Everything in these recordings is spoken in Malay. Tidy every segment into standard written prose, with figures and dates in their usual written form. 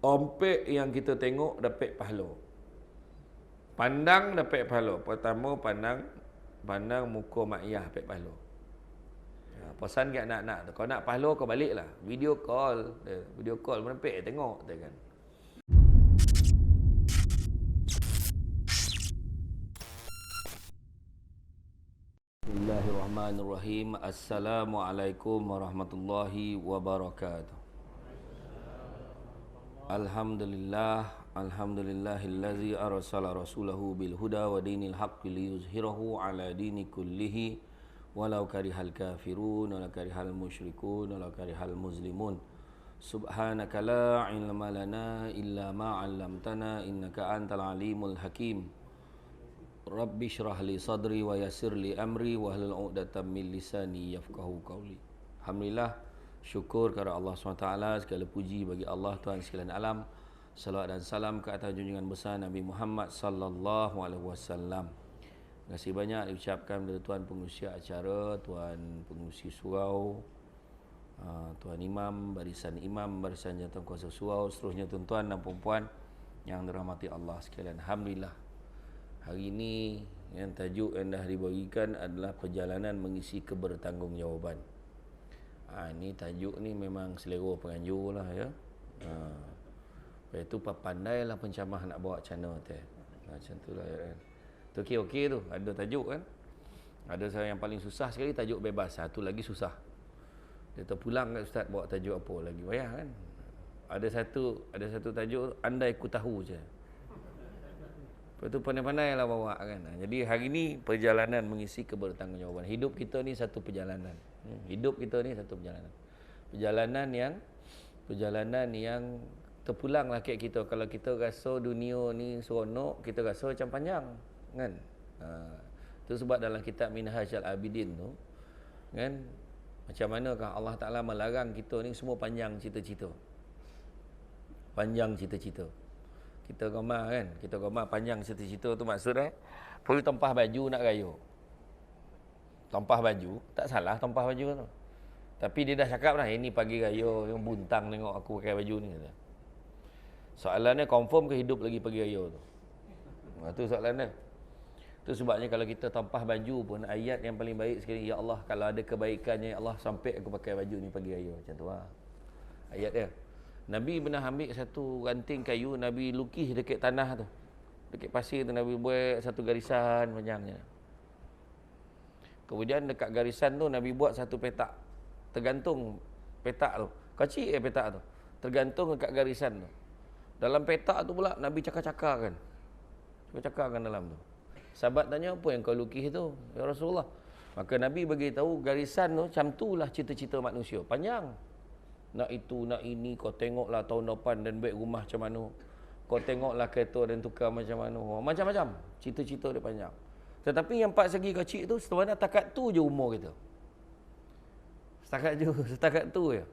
Ompek yang kita tengok dapat pahala. Pandang dapat pahala. Pertama pandang muka mak ayah dapat pahala. Pesan kat anak-anak tu, kau nak pahala kau baliklah. Video call. Video call menepek tengok tu kan. Bismillahirrahmanirrahim. Assalamualaikum warahmatullahi wabarakatuh. Alhamdulillahillazi arsala rasulahu bil huda wa dinil haqqi liyuzhirahu ala dini kullihi walau karihal kafirun walau karihal musyrikun walau karihal muslimun. Subhanaka la ilma lana illa ma 'allamtana innaka antal alimul hakim. Rabbi shrah li sadri wa yassir li amri wahlul 'uqdatam min lisani yafqahu qawli. Alhamdulillah, syukur kepada Allah SWT, segala puji bagi Allah Tuhan sekalian alam. Salawat dan salam ke atas junjungan besar Nabi Muhammad sallallahu alaihi wasallam. Terima kasih banyak diucapkan kepada tuan pengurusi acara, tuan pengurusi surau, tuan imam, barisan jantan kuasa surau, seterusnya tuan-tuan dan puan-puan yang dirahmati Allah sekalian. Alhamdulillah. Hari ini yang tajuk yang dah dibagikan adalah perjalanan mengisi kebertanggungjawaban. Ini tajuk ni memang selera penganjur lah ya. Lepas tu pandailah pencamah nak bawa channel tu. Macam tu lah kan. Tu okey tu, ada tajuk kan. Ada saya yang paling susah sekali tajuk bebas. Satu lagi susah. Dia terpulang kat ustaz bawa tajuk apa lagi payah kan. Ada satu tajuk andai ku tahu je. Lepas tu pandai-pandai lah bawa kan. Jadi hari ni perjalanan mengisi kebertanggungjawaban. Hidup kita ni satu perjalanan. Hidup kita ni satu perjalanan. Perjalanan yang terpulang lah kat kita. Kalau kita rasa dunia ni seronok, kita rasa macam panjang kan. Itu sebab dalam kitab Minhajul Abidin tu kan, macam manakah Allah Ta'ala melarang kita ni semua panjang cita-cita. Panjang cita-cita. Kita gambar kan, kita gambar panjang cita-cita tu maksudnya perlu tempah baju nak raya. Tempah baju, tak salah tempah baju tu. Tapi dia dah cakap dah, ini pagi raya, yang buntang tengok aku pakai baju ni. Soalannya confirm ke hidup lagi pagi raya tu? Itu soalannya. Itu sebabnya kalau kita tempah baju pun, ayat yang paling baik sekali, ya Allah, kalau ada kebaikannya, ya Allah, sampai aku pakai baju ni pagi raya. Macam tu lah ayat dia. Nabi pernah ambil satu ranting kayu, Nabi lukis dekat tanah tu. Dekat pasir tu Nabi buat satu garisan panjangnya. Kemudian dekat garisan tu Nabi buat satu petak. Tergantung petak tu. Kecil petak tu. Tergantung dekat garisan tu. Dalam petak tu pula Nabi cakar-cakarkan. Cakar-cakarkan dalam tu. Sahabat tanya, apa yang kau lukis tu? Ya Rasulullah. Maka Nabi beritahu garisan tu macam itulah cita-cita manusia. Panjang. Nak itu, nak ini, kau tengoklah tahun depan dan baik rumah macam mana. Kau tengoklah kereta dan tukar macam mana. Macam-macam. Cita-cita dia panjang. Tetapi yang 4 segi kecil tu, sebenarnya takat tu je umur kita. Setakat tu je.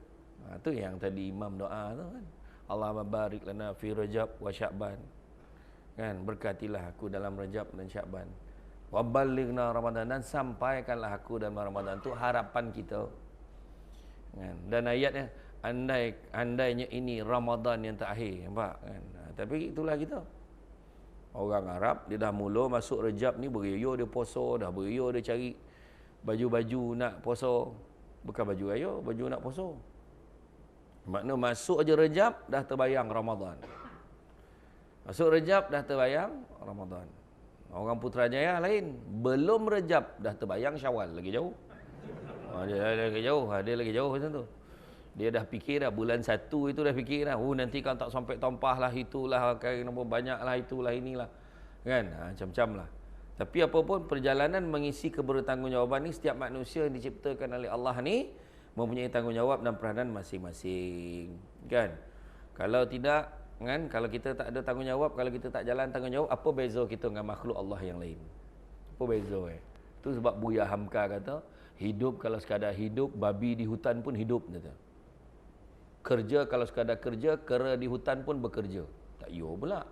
Tu yang tadi imam doa tu kan. Allahumma barik lana fi Rajab wa Sya'ban. Kan, berkatilah aku dalam Rajab dan Sya'ban. Wa ballighna Ramadan, dan sampaikanlah aku dalam Ramadan tu harapan kita. Kan? Dan ayatnya, andainya ini Ramadan yang terakhir, nampak kan? Tapi itulah kita. Orang Arab dia dah mula masuk Rejab ni beria dia puasa, dah beria dia cari baju-baju nak puasa. Bukan baju raya, baju nak puasa. Makna masuk aja Rejab dah terbayang Ramadan. Masuk Rejab dah terbayang Ramadan. Orang Putrajaya lain, belum Rejab dah terbayang Syawal, lagi jauh. Dia lagi jauh macam tu. Dia dah fikir dah bulan 1 itu dah fikir dah. Nanti kan tak sampai tampah lah, itulah, kenapa banyak lah, itulah, inilah. Kan? Macam-macam lah. Tapi apapun perjalanan mengisi kebertanggungjawaban ni, setiap manusia yang diciptakan oleh Allah ni mempunyai tanggungjawab dan peranan masing-masing. Kan? Kalau tidak, kan? Kalau kita tak ada tanggungjawab, kalau kita tak jalan tanggungjawab, apa beza kita dengan makhluk Allah yang lain? Apa beza Itu sebab Buya Hamka kata, hidup kalau sekadar hidup, babi di hutan pun hidup. Kata. Kerja kalau sekadar kerja, kera di hutan pun bekerja. Tak yo pula.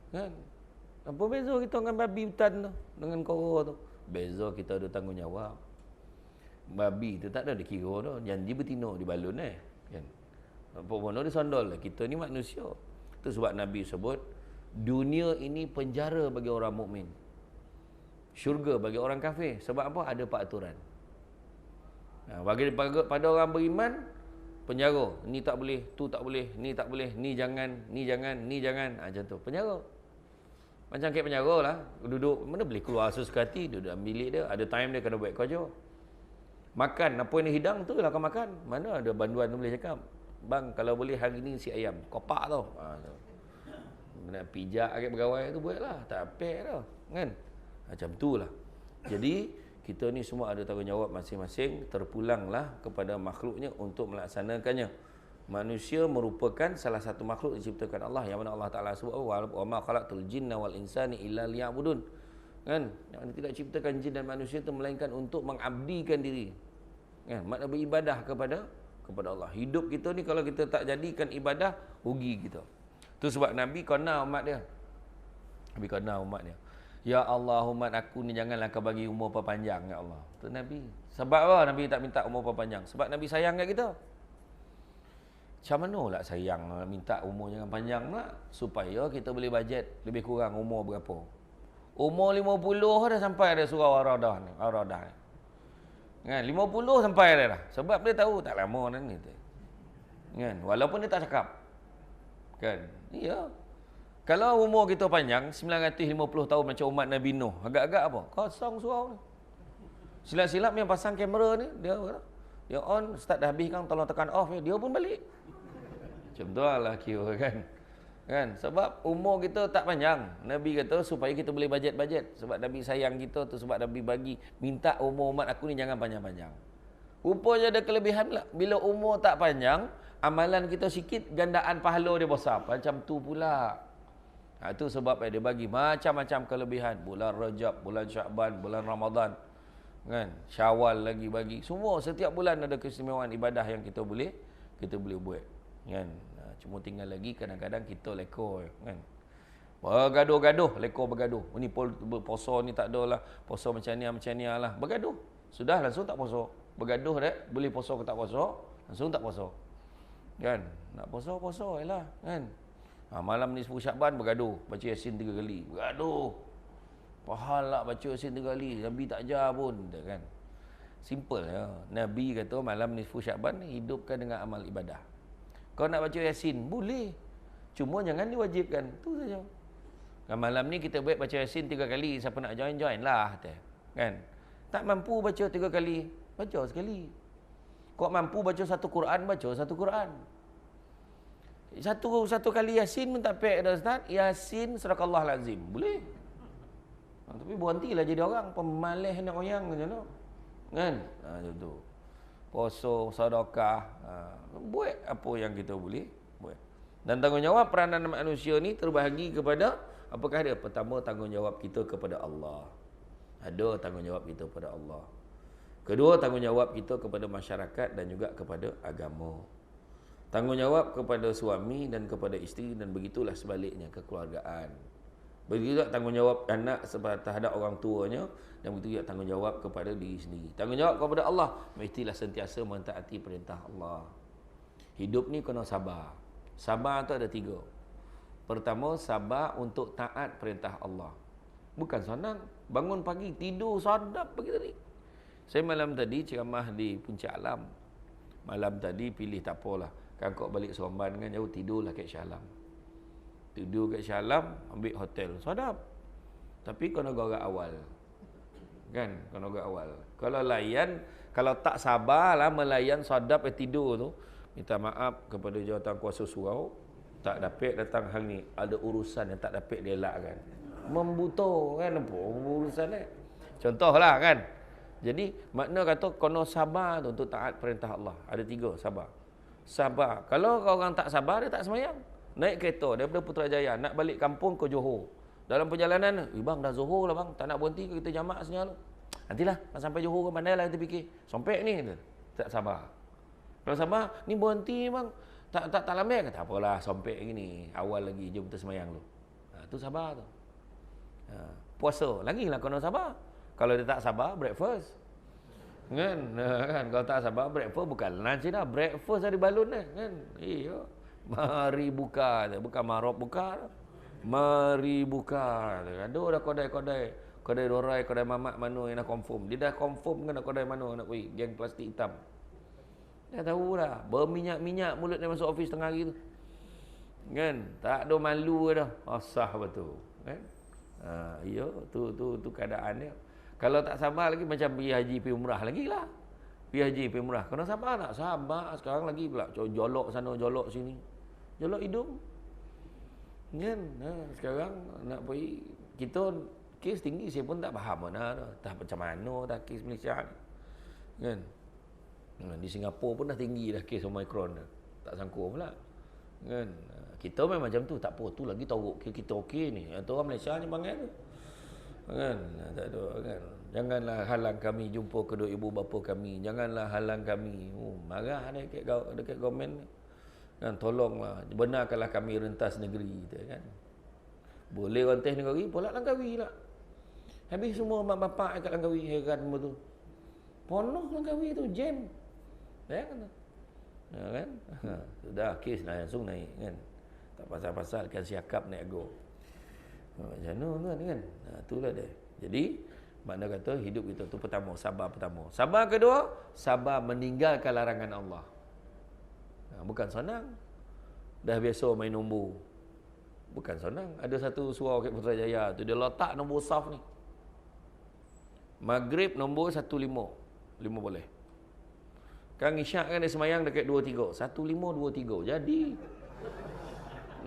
Kan? Apa beza kita dengan babi hutan tu, dengan kera tu? Beza kita ada tanggungjawab. Babi tu tak ada dikira tu, janji betina di balun kan. Bono dia sondol. Kita ni manusia. Itu sebab Nabi sebut, dunia ini penjara bagi orang mukmin, syurga bagi orang kafir. Sebab apa? Ada peraturan. Pada orang beriman, penjara. Ni tak boleh, tu tak boleh, ni tak boleh, ni jangan, ni jangan, ni jangan. Macam tu. Penjara. Macam kayak penjara lah. Duduk, mana boleh keluar sesuka hati. Duduk dalam bilik dia. Ada time dia kena buat kerja. Makan, apa yang dia hidang tu lah kau makan. Mana ada banduan tu boleh cakap. Bang, kalau boleh hari ni si ayam. Kopak tau. Nak pijak agak pegawai tu buat lah. Tak apek tau. Kan? Macam tu lah. Jadi, kita ni semua ada tanggungjawab masing-masing. Terpulanglah kepada makhluknya untuk melaksanakannya. Manusia merupakan salah satu makhluk diciptakan Allah. Yang mana Allah Ta'ala sebut, wa ma khalaqtul jinna wal insani illa liya'budun. Kan? Yang tidak ciptakan jin dan manusia itu melainkan untuk mengabdikan diri. Kan? Makna beribadah kepada Allah. Hidup kita ni kalau kita tak jadikan ibadah, rugi kita. Tu sebab Nabi kena umat dia. Nabi kena umat dia. Ya Allah, umat aku ni janganlah kau bagi umur perpanjang, ya Allah. Tu Nabi. Sebab apa Nabi tak minta umur perpanjang? Sebab Nabi sayang kat kita. Macam mana lah sayang minta umur jangan panjang pula? Supaya kita boleh bajet lebih kurang umur berapa. Umur 50 dah sampai ada surau Ar-Radah ni. Ar-Radah ni. Kan? 50 sampai dah. Sebab dia tahu tak lama dah ni. Kan? Walaupun dia tak cakap. Kan? Ya. Kalau umur kita panjang, 950 tahun macam umat Nabi Nuh. Agak-agak apa? Kosong surau ni. Silap-silap yang pasang kamera ni, dia on, start dah habis kan, tolong tekan off, dia pun balik. Macam tu lah kira kan. Kan? Sebab umur kita tak panjang. Nabi kata supaya kita boleh bajet-bajet. Sebab Nabi sayang kita tu, sebab Nabi bagi, minta umur umat aku ni jangan panjang-panjang. Rupanya ada kelebihan pula. Bila umur tak panjang, amalan kita sikit, gandaan pahala dia besar. Macam tu pula. Itu sebab dia bagi macam-macam kelebihan. Bulan Rajab, bulan Syakban, bulan Ramadan. Kan? Syawal lagi bagi. Semua setiap bulan ada keistimewaan ibadah yang kita boleh buat. Kan? Cuma tinggal lagi kadang-kadang kita lekor. Kan? Bergaduh-gaduh, lekor bergaduh. Ni poso ni tak ada lah. Poso macam ni lah. Bergaduh. Sudah langsung tak poso. Bergaduh dah. Boleh poso ke tak poso. Langsung tak poso. Kan? Nak poso je lah. Kan? Malam ni 10 Syakban bergaduh. Baca Yasin 3 kali. Bergaduh. Pahala baca Yasin 3 kali. Nabi tak ajar pun. Kan? Simple ya. Nabi kata malam ni 10 Syakban hidupkan dengan amal ibadah. Kau nak baca Yasin? Boleh. Cuma jangan diwajibkan. Tu saja. Kan malam ni kita buat baca Yasin 3 kali. Siapa nak join lah. Kan? Tak mampu baca 3 kali. Baca sekali. Kau mampu baca satu Quran, baca satu Quran. Satu kali Yasin pun tak pek dah Ustaz. Yasin Sadaqallahul Azim. Boleh. Tapi berhentilah jadi orang pemalas nak oyang macam tu. Kan? Macam tu. Poso, sedekah, buat apa yang kita boleh buat. Dan tanggungjawab peranan manusia ni terbahagi kepada apakah dia? Pertama, tanggungjawab kita kepada Allah. Ada tanggungjawab kita kepada Allah. Kedua, tanggungjawab kita kepada masyarakat dan juga kepada agama. Tanggungjawab kepada suami dan kepada isteri dan begitulah sebaliknya kekeluargaan. Begitu juga tanggungjawab anak terhadap orang tuanya dan begitu juga tanggungjawab kepada diri sendiri. Tanggungjawab kepada Allah, mestilah sentiasa mentaati perintah Allah. Hidup ni kena sabar. Sabar tu ada 3. Pertama, sabar untuk taat perintah Allah. Bukan senang. Bangun pagi, tidur sadap pagi tadi. Saya malam tadi ceramah di Puncak Alam. Malam tadi pilih tak apalah. Kangkok balik Seremban kan jauh, tidurlah kat Shah Alam. Tidur kat Shah Alam, ambil hotel. Sadap. Tapi kena gerak awal. Kan? Kena gerak awal. Kalau tak sabarlah melayan sadap tidur tu, minta maaf kepada jawatan kuasa surau, tak dapat datang hari ni. Ada urusan yang tak dapat dielakkan. Membutuh kan apa urusan ni. Contohlah kan. Jadi makna kata kena sabar tu untuk taat perintah Allah. Ada 3 sabar. Sabar. Kalau orang tak sabar, dia tak semayang. Naik kereta daripada Putrajaya nak balik kampung ke Johor. Dalam perjalanan, bang dah Johor lah bang, tak nak berhenti ke kita jamak senyal. Nantilah sampai Johor ke pandailah kita fikir. Sompek ni tak sabar. Kalau sabar, ni berhenti bang. Tak lambat ke? Tak apalah, sompek gini. Awal lagi jom kita semayang dulu. Tu sabar tu. Puasa, lagilah kena sabar. Kalau dia tak sabar, breakfast. Kan? Kan kalau tak sabar breakfast bukan lunch dah, breakfast ada balon dah kan. Iya. Mari buka, bukan marop buka. Mari buka. Ada dah kedai dorai, kedai mamak mana yang dah confirm. Dia dah confirm kan kedai mana nak pergi, geng plastik hitam. Dah tahu dah, berminyak-minyak mulut dia masuk office tengah hari tu. Kan? Tak ada malu dah. Asah betul. Kan? Ya, tu keadaan dia. Kalau tak sabar lagi macam pergi haji pergi umrah lagi lah. Pergi haji pergi umrah. Kena sabar tak? Sabar. Sekarang lagi pula jolok sana jolok sini. Jolok hidung. Kan? Sekarang nak pergi kita kes tinggi saya pun tak faham mana dah. Tak macam mana dah kes Malaysia ni. Kan? Di Singapura pun dah tinggi dah kes Omicron dah. Tak sangka pula. Kan? Kita memang macam tu, tak apa tu lagi teruk kita okey ni. Yang orang Malaysia ni bangai tu. Kan? Tak ada kan. Janganlah halang kami jumpa kedua ibu bapa kami. Janganlah halang kami. Marah dekat government ni. Kan tolonglah, benarkanlah kami rentas negeri kita kan. Boleh rentas negeri, pula Langkawi lah. Habis semua mak bapak kat Langkawi heran betul. Penuh Langkawi tu jam. Kan? Kan? Sudah kes lah langsung naik kan. Tak pasal-pasal kan siakap naik go. Macam mana kan? Itulah dia. Jadi makna kata hidup kita tu pertama, sabar pertama. Sabar kedua, sabar meninggalkan larangan Allah. Bukan senang. Dah biasa main nombor. Bukan senang. Ada satu surau kat Putrajaya tu dia letak nombor saf ni. Maghrib nombor 15. 5 boleh. Kan isyak kan dia semayang dekat 23. 1523. Jadi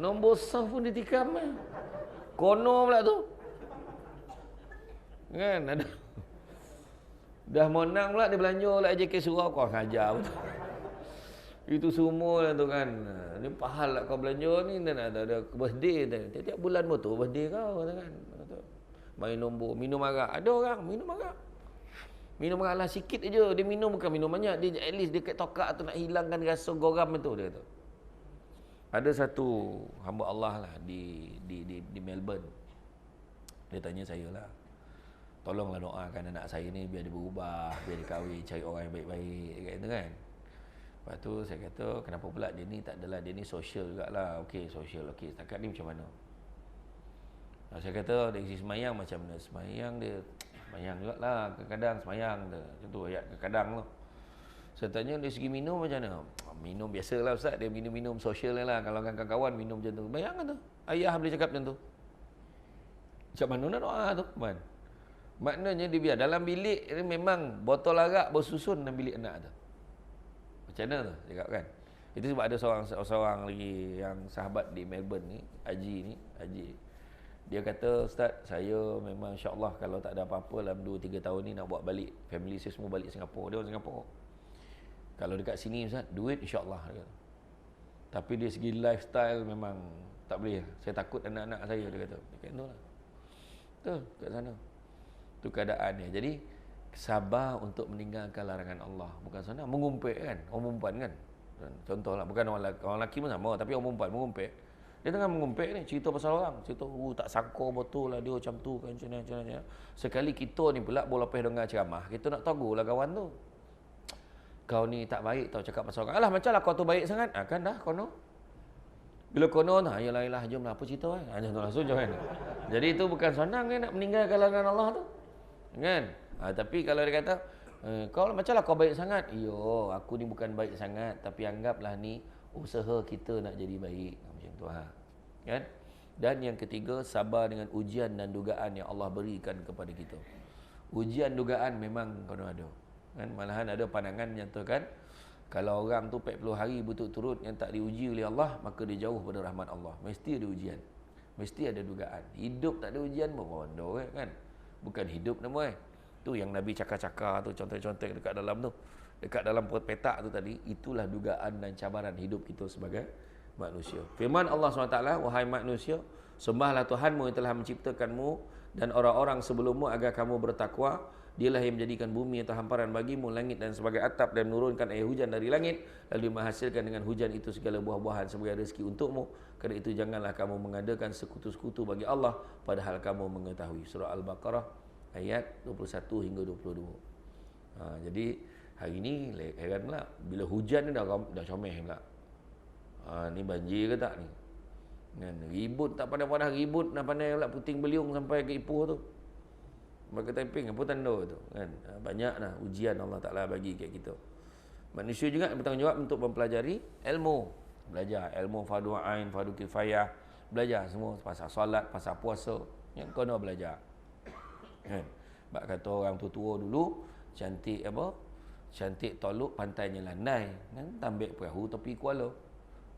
nombor saf pun ditikam kan. Kono pula tu. Kan ada. Dah menang pula dia belanja lah JK surau kau saja betul. Itu semua lah tu kan. Ni pahal lah kau belanja ni dan ada birthday tiap bulan betul birthday kau kan. Main nombor, minum arak. Ada orang minum arak. Minum arak lah sikit aja. Dia minum bukan minum banyak. Dia at least dekat tokak tu nak hilangkan rasa goram itu dia tu. Ada satu hamba Allah lah di Melbourne. Dia tanya saya lah. Tolonglah doakan anak saya ni biar dia berubah, biar dia kahwin, cari orang yang baik-baik kata kan. Lepas tu saya kata kenapa pula dia ni tak adalah, dia ni sosial jugalah. Okey, sosial okey. Setakat ni macam mana? Saya kata dari sisi semayang macam mana? Semayang dia semayang jugalah, kadang-kadang semayang dia. Macam tu ayat kadang-kadang tu. Saya tanya dari segi minum macam mana? Minum biasalah ustaz, dia minum-minum sosial lah. Kalau dengan kawan-kawan minum macam tu. Bayangkan tu. Ayah boleh cakap macam tu. Macam mana nak doa tu? Man. Maknanya dia biar dalam bilik ni memang botol arak bersusun dalam bilik anak tu. Macam mana tu? Cakap kan? Itu sebab ada seorang lagi yang sahabat di Melbourne ni, Haji. Dia kata, Ustaz, saya memang insya-Allah kalau tak ada apa-apa dalam 2-3 tahun ni nak buat balik. Family saya semua balik Singapura. Dia orang Singapura. Kalau dekat sini Ustaz, duit insya-Allah. Tapi dari segi lifestyle memang tak boleh. Saya takut anak-anak saya, dia kata. Dia kata, lah. Betul, kat sana. Itu keadaannya. Jadi, sabar untuk meninggalkan larangan Allah. Bukan senang. Mengumpet kan. Orang perempuan kan. Contohlah, bukan orang lelaki pun sama. Tapi orang perempuan mengumpet. Dia tengah mengumpet ni. Cerita pasal orang. Cerita, tak sangka betul lah dia macam tu kan. Macam mana. Sekali kita ni pula boleh lepas dengar ceramah. Kita nak tahu lah kawan tu. Kau ni tak baik tau cakap pasal orang. Alah macam lah kau tu baik sangat. Kan dah kono. Bila kono nah, yalah jom lah apa cerita kan. Langsung kan. Jadi itu bukan senang kan nak meninggalkan larangan Allah tu. Kan? Tapi kalau dia kata, kau macam lah kau baik sangat. Iyo, aku ni bukan baik sangat. Tapi anggaplah ni usaha kita nak jadi baik. Macam tu kan? Dan yang ketiga, sabar dengan ujian dan dugaan yang Allah berikan kepada kita. Ujian dugaan memang kena ada. Kan? Malahan ada pandangan menyatakan, kalau orang tu 40 hari berturut-turut yang tak diuji oleh Allah, maka dia jauh pada rahmat Allah. Mesti ada ujian. Mesti ada dugaan. Hidup tak ada ujian pun bodoh kan? Bukan hidup nama tu yang Nabi cakar-cakar tu, contoh-contoh dekat dalam tu, dekat dalam petak tu tadi, itulah dugaan dan cabaran hidup kita sebagai manusia. Firman Allah SWT, wahai manusia, sembahlah Tuhanmu yang telah menciptakanmu dan orang-orang sebelummu agar kamu bertakwa. Dialah yang menjadikan bumi atau hamparan bagimu, langit dan sebagai atap, dan menurunkan air hujan dari langit, lalu menghasilkan dengan hujan itu segala buah-buahan sebagai rezeki untukmu. Kerana itu janganlah kamu mengadakan sekutu-sekutu bagi Allah, padahal kamu mengetahui. Surah Al-Baqarah ayat 21 hingga 22. Jadi hari ni heran pula bila hujan ni dah comel pula. Ni banjir ke tak ni? Kan ribut tak pandai-pandai ribut, nak pandai pula puting beliung sampai ke Ipoh tu. Sampai ke Taiping apa tanda tu kan. Banyaklah ujian Allah Taala bagi kat kita. Manusia juga bertanggungjawab untuk mempelajari ilmu. Belajar ilmu fardu ain, fardu kifayah, belajar semua pasal solat, pasal puasa, yang kena belajar. Kan? Bak kata orang tua-tua dulu, cantik apa? Cantik toluk pantainya landai, kan? Tambik perahu tepi kuala.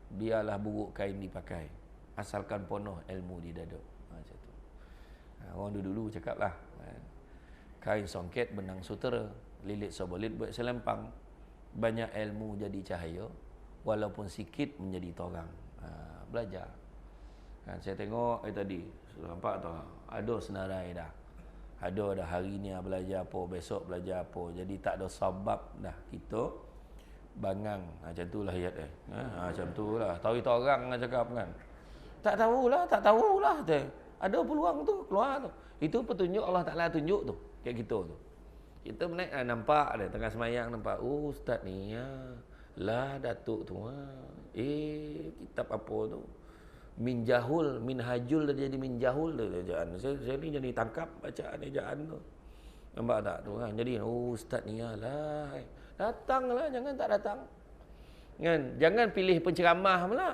Biarlah buruk kain dipakai, asalkan penuh ilmu di dada. Macam tu. Orang dulu cakaplah, kan? Kain songket benang sutera, lilit sebelit buat selempang. Banyak ilmu jadi cahaya, walaupun sikit menjadi torang. Belajar. Kan saya tengok tadi, nampak tak? Ada senarai dah. Ada dah hari ni belajar apa, besok belajar apa. Jadi tak ada sebab dah kita bangang. Macam itulah ayat macam itulah. Tahu itu orang cakap kan. Tak tahulah. Ada peluang tu keluar tu. Itu petunjuk Allah Taala tunjuk tu kat kita tu. Kita nampak ada tengah semayang nampak, oh ustaz ni lah datuk tu. Kitab apa tu? Minhajul dah jadi minjahul dah ejaan. Saya ni jadi tangkap bacaan ejaan tu. Nampak tak tu kan? Jadi ustaz ni lah. Datanglah, jangan tak datang. Kan? Jangan pilih penceramah pula.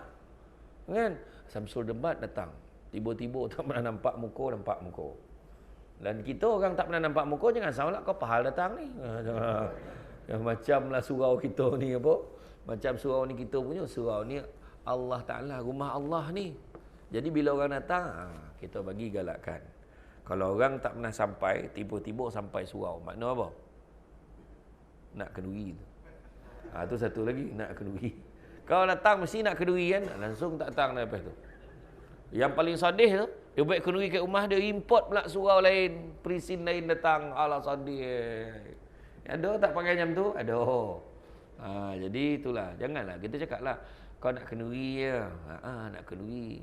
Kan? Samsul Debat datang. Tiba-tiba tak pernah nampak muka. Dan kita orang tak pernah nampak muka, jangan salah kau pahal datang ni. Yang macamlah surau kita ni apa? Macam surau ni kita punya, surau ni Allah Ta'ala, rumah Allah ni. Jadi bila orang datang, kita bagi galakkan. Kalau orang tak pernah sampai, tiba-tiba sampai surau, makna apa? Nak kenduri tu. Tu satu lagi, nak kenduri. Kalau datang mesti nak kenduri kan, langsung tak datang lepas tu. Yang paling sedih tu, dia buat kenduri kat rumah, dia import pula surau lain, perisin lain datang. Alah sedih. Ada tak pakai macam tu? Ada. Jadi itulah, janganlah kita cakaplah kau nak kenduri je. Nak kenduri.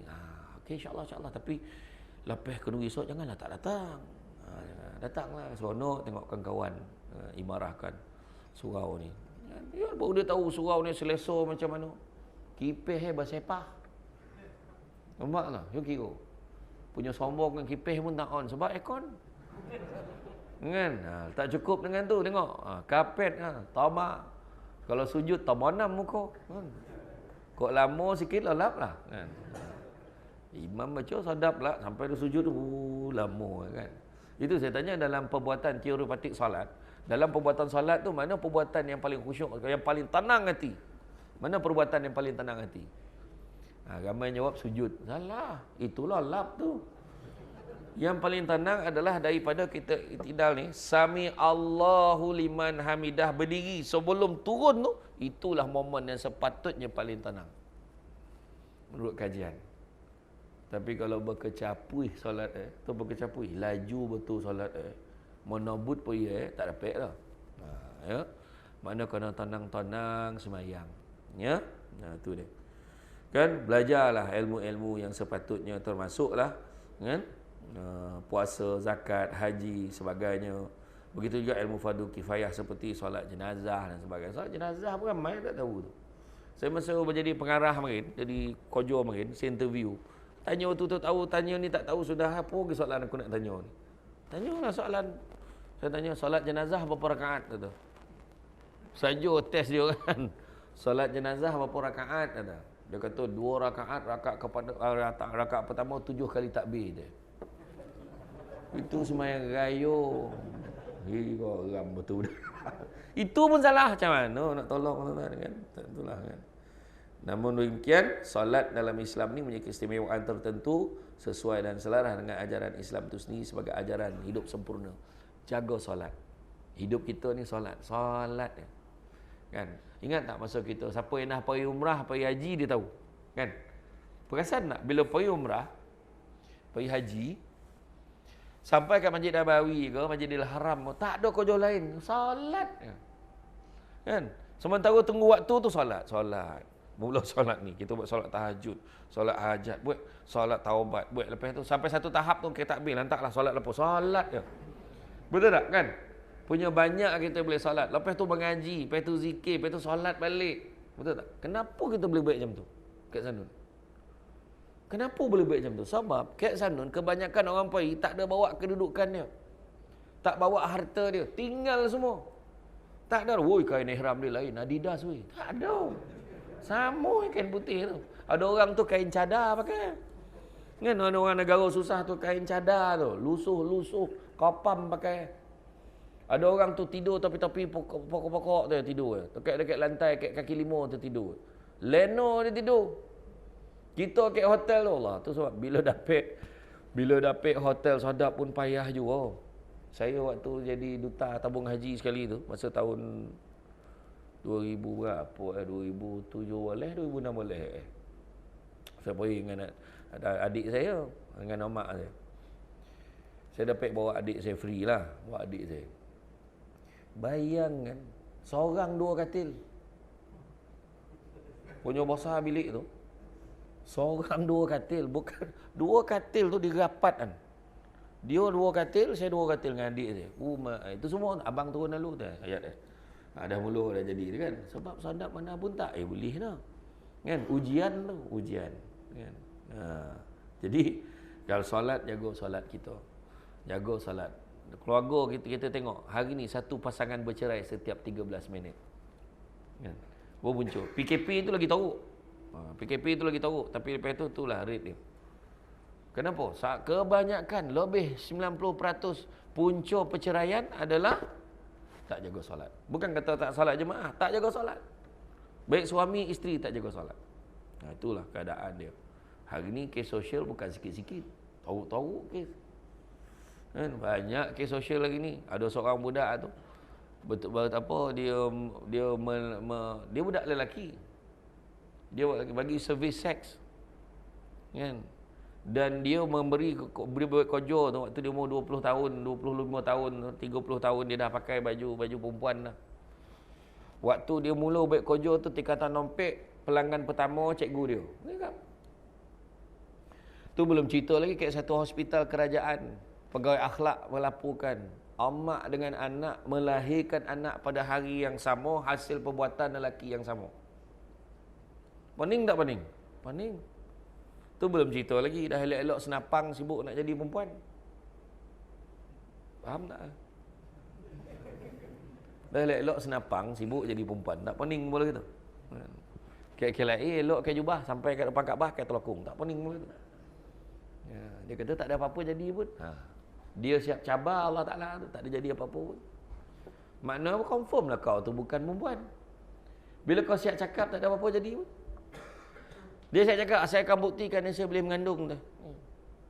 Okey insya-Allah. Tapi lepas kenduri esok janganlah tak datang. Datanglah seronok tengok kawan-kawan imarahkan surau ni. Dia baru dia tahu surau ni selesa macam mana. Kipih bersepah. Nampak tak? You kira. Punya sombong dengan kipih pun tak on sebab aircon. Kan? Tak cukup dengan tu tengok. Kapet tamak. Kalau sujud tamanam muka. Kan? Kok lama sikit lelap lah. Kan? Imam baca sadap lah sampai dia sujud lama kan. Itu saya tanya dalam perbuatan teoretik solat. Dalam perbuatan solat tu mana perbuatan yang paling khusyuk, yang paling tenang hati? Mana perbuatan yang paling tenang hati? Ramai jawab sujud. Salah. Itulah lap tu. Yang paling tenang adalah daripada kita iktidal ni. Sami Allahu liman hamidah, berdiri sebelum turun tu. Itulah momen yang sepatutnya paling tenang. Menurut kajian. Tapi kalau berkecapui solat tu berkecapui. Laju betul solat menabut pun tak dapat dah. Ya. Mana kena tenang-tenang semayang. Ya. Tu dia. Kan belajarlah ilmu-ilmu yang sepatutnya, termasuklah kan puasa, zakat, haji sebagainya. Begitu juga ilmu fardu kifayah seperti solat jenazah dan sebagainya. Solat jenazah pun ramai tak tahu tu. Saya masa menjadi pengarah makin, jadi kojo makin, saya interview. Tanya tu tahu, tanya ni tak tahu, sudah apa ke soalan aku nak tanya ni. Tanyalah soalan. Saya tanya solat jenazah berapa rakaat kata. Saja test dia kan. Solat jenazah berapa rakaat kata. Dia kata 2 rakaat, rakaat pertama 7 kali takbir dia. Itu semayang rayo. Geram betul. Itu pun salah macam mana nak tolong tuan-tuan kan. Itulah kan. Namun demikian, solat dalam Islam ni mempunyai keistimewaan tertentu sesuai dan selaras dengan ajaran Islam itu sendiri sebagai ajaran hidup sempurna. Jaga solat. Hidup kita ni solat. Solat ya. Kan? Ingat tak masa kita, siapa yang dah pergi umrah, pergi haji, dia tahu. Kan? Perasan tak? Bila pergi umrah, pergi haji, sampai ke Masjid Nabawi ke, Masjidil Haram, tak ada kerja lain. Solat. Kan? Sementara tunggu waktu tu solat. Solat. Mula solat ni, kita buat solat tahajud, solat hajat, buat solat taubat, buat lepas tu sampai satu tahap tu kita takbir, lantaklah solat lepas solat je. Betul tak kan? Punya banyak kita boleh solat. Lepas tu mengaji, lepas tu zikir, lepas tu solat balik. Betul tak? Kenapa kita boleh baik macam tu? Kek Sanun. Kenapa boleh baik macam tu? Sebab Kek Sanun kebanyakan orang pergi tak ada bawa kedudukan dia. Tak bawa harta dia. Tinggal semua. Tak ada. Woi, kain ihram dia lain. Adidas woi. Tak ada. Sama kain putih tu. Ada orang tu kain cadar pakai. Kan ada orang negara susah tu kain cadar tu. Lusuh-lusuh. Kopam pakai. Ada orang tu tidur tapi pokok-pokok tu tidur. Dekat lantai, dekat kaki lima tu tidur. Leno dia tidur. Kita kat hotel tu Allah. Tu sebab bila dapat hotel sedap pun payah juga. Saya waktu jadi duta tabung haji sekali tu, masa tahun 2000 berapa 2007 boleh 2006 boleh. Saya pergi dengan adik saya, dengan mak saya. Saya dapat bawa adik saya free lah, bawa adik saya. Bayangkan, seorang 2 katil. Punya besar bilik tu. Seorang 2 katil, bukan 2 katil tu dirapat kan. Dia 2 katil, saya 2 katil dengan adik saya. Itu semua abang turun lalu tu ayat dia. Dah mula dah jadi kan. Sebab sadap mana pun tak boleh dah. Kan ujian tu, ujian kan. Jadi kalau solat, jaga solat kita. Jaga solat. Keluarga kita tengok hari ni satu pasangan bercerai setiap 13 minit. Kan. Muncul. PKP tu lagi teruk. PKP tu lagi teruk, tapi lepas tu itulah rate dia. Kenapa? Kebanyakan lebih 90% punca perceraian adalah tak jaga solat. Bukan kata tak solat jemaah, tak jaga solat. Baik suami isteri tak jaga solat. Itulah keadaan dia. Hari ni kes sosial bukan sikit-sikit. Tahu-tahu kes. Kan banyak kes sosial lagi ni. Ada seorang budak tu betul apa dia budak lelaki. Dia bagi servis seks. Kan? Dan dia beri kerja tu waktu dia umur 20 tahun, 25 tahun, 30 tahun dia dah pakai baju perempuan dah. Waktu dia mula buat kerja tu tingkatan nompek, pelanggan pertama cikgu dia. Tu belum cerita lagi kat satu hospital kerajaan, pegawai akhlak melaporkan mak dengan anak melahirkan anak pada hari yang sama, hasil perbuatan lelaki yang sama. Pening tak pening? Pening. Tu belum cerita lagi, dah elok-elok senapang sibuk nak jadi perempuan. Faham tak? Dah elok-elok senapang sibuk jadi perempuan. Tak pening pula gitu. Kira-kira elok ke jubah sampai kat depan Kaabah ke telokong. Tak pening pula gitu. Ya, dia kata tak ada apa-apa jadi pun. Dia siap cabar Allah Ta'ala tu, tak ada jadi apa-apa pun. Makna confirm lah kau tu bukan perempuan. Bila kau siap cakap tak ada apa-apa jadi pun. Dia siap cakap, saya akan buktikan yang saya boleh mengandung tu.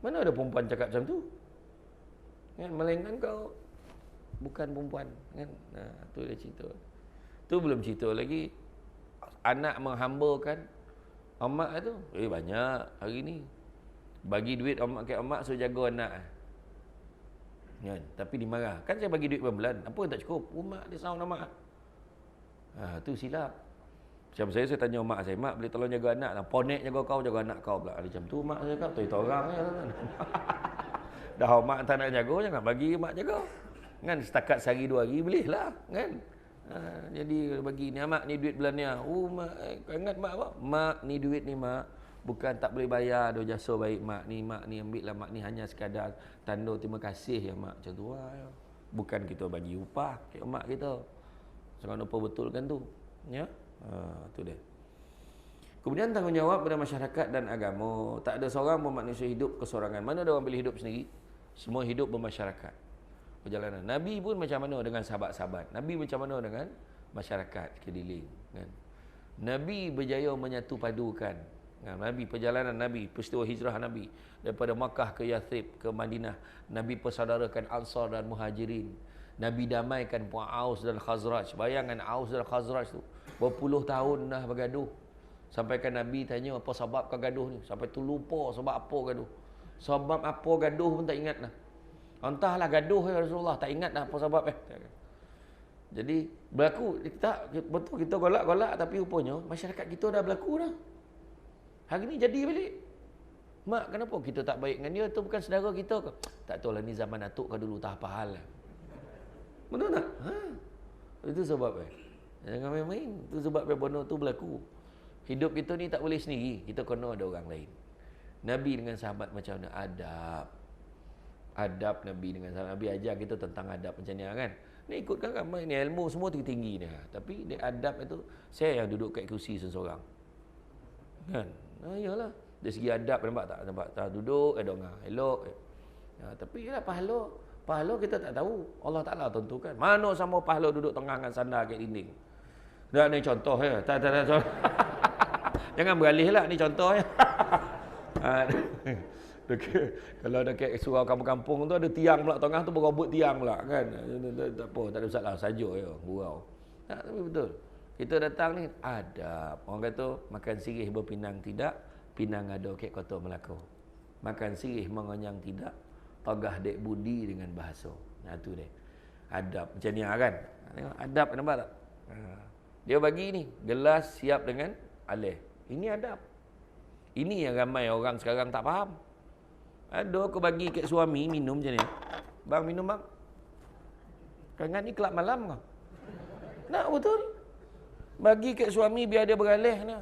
Mana ada perempuan cakap macam tu? Kan, melainkan kau bukan perempuan. Kan? Tu dia cerita. Tu belum cerita lagi. Anak menghambakan emak tu. Banyak hari ni. Bagi duit emak ke emak suruh jaga anak. Kan? Tapi dimarah. Kan saya bagi duit bulan-bulan. Apa yang tak cukup? Mak dia sahur nama. Tu silap. Macam saya tanya mak saya, mak boleh tolong jaga anak lah. Ponek jaga kau, jaga anak kau pula. Macam tu mak saya kata, itu orang ya. Dah mak tak nak jaga, jangan bagi mak jaga. Kan setakat sehari 2 hari boleh lah. Kan? Jadi bagi ni, mak ni duit bulan ni. Mak, kau ingat mak apa? Mak ni duit ni mak. Bukan tak boleh bayar do jasa baik mak ni ambil lah mak ni hanya sekadar tanda terima kasih ya mak. Macam tu lah. Ya. Bukan kita bagi upah ke mak kita. Jangan lupa betulkan tu. Ya. Tu dia. Kemudian tanggungjawab pada masyarakat dan agama. Tak ada seorang pun manusia hidup kesorangan. Mana ada orang boleh hidup sendiri? Semua hidup bermasyarakat. Perjalanan. Nabi pun macam mana dengan sahabat-sahabat? Nabi macam mana dengan masyarakat sekeliling? Kan? Nabi berjaya menyatu padukan. Nabi perjalanan Nabi, peristiwa hijrah Nabi daripada Makkah ke Yathrib ke Madinah. Nabi persaudarakan Ansar dan Muhajirin. Nabi damaikan puan Aus dan Khazraj. Bayangkan Aus dan Khazraj tu berpuluh tahun dah bergaduh. Sampaikan Nabi tanya apa sebab kau gaduh ni? Sampai tu lupa sebab apa gaduh. Sebab apa gaduh pun tak ingat dah. Entahlah gaduh ya Rasulullah, tak ingat dah apa sebab Jadi berlaku betul kita golak-golak tapi rupanya masyarakat kita dah berlaku dah. Hari ni jadi balik. Mak, kenapa kita tak baik dengan dia? Tu bukan saudara kita ke? Tak tahu lah ni zaman atuk kau dulu tak apa hal lah. Betul tak? Itu sebabnya. Jangan main-main. Itu sebabnya benda tu berlaku. Hidup kita ni tak boleh sendiri. Kita kena ada orang lain. Nabi dengan sahabat macam mana? Adab Nabi dengan sahabat. Nabi ajar kita tentang adab macam ni kan. Ni ikutkan ramai ni ilmu semua tinggi-tinggi ni. Tapi dia adab itu, saya yang duduk kat kursi seseorang. Kan? Iyalah. Dari segi adab nampak tak? Nampak tak? Duduk, ada orang elok. Tapi yalah pahala kita tak tahu. Allah Ta'ala tentukan. Mana sama pahala duduk tengah dengan sandar kat dinding. Dah ni contoh ya. Tak. Jangan beralih lah, ni contoh ya. Kalau dekat surau kampung-kampung tu ada tiang pula tengah tu berobot tiang pula kan. Tak apa, tak ada masalah, saja ya, gurau. Tapi betul. Kita datang ni ada. Orang kata makan sirih berpinang tidak, pinang ada kek kotor Melaka. Makan sirih mengonyang tidak, pagah dek budi dengan bahasa. Nah tu dia. Adab macam ni kan. Tengok adab nampak tak? Dia bagi ni gelas siap dengan alih. Ini adab. Ini yang ramai orang sekarang tak faham. Ada aku bagi kat suami minum macam ni. Bang minum bang. Kangat ni kelab malam kau. Nak betul. Bagi kat suami biar dia beralih ni.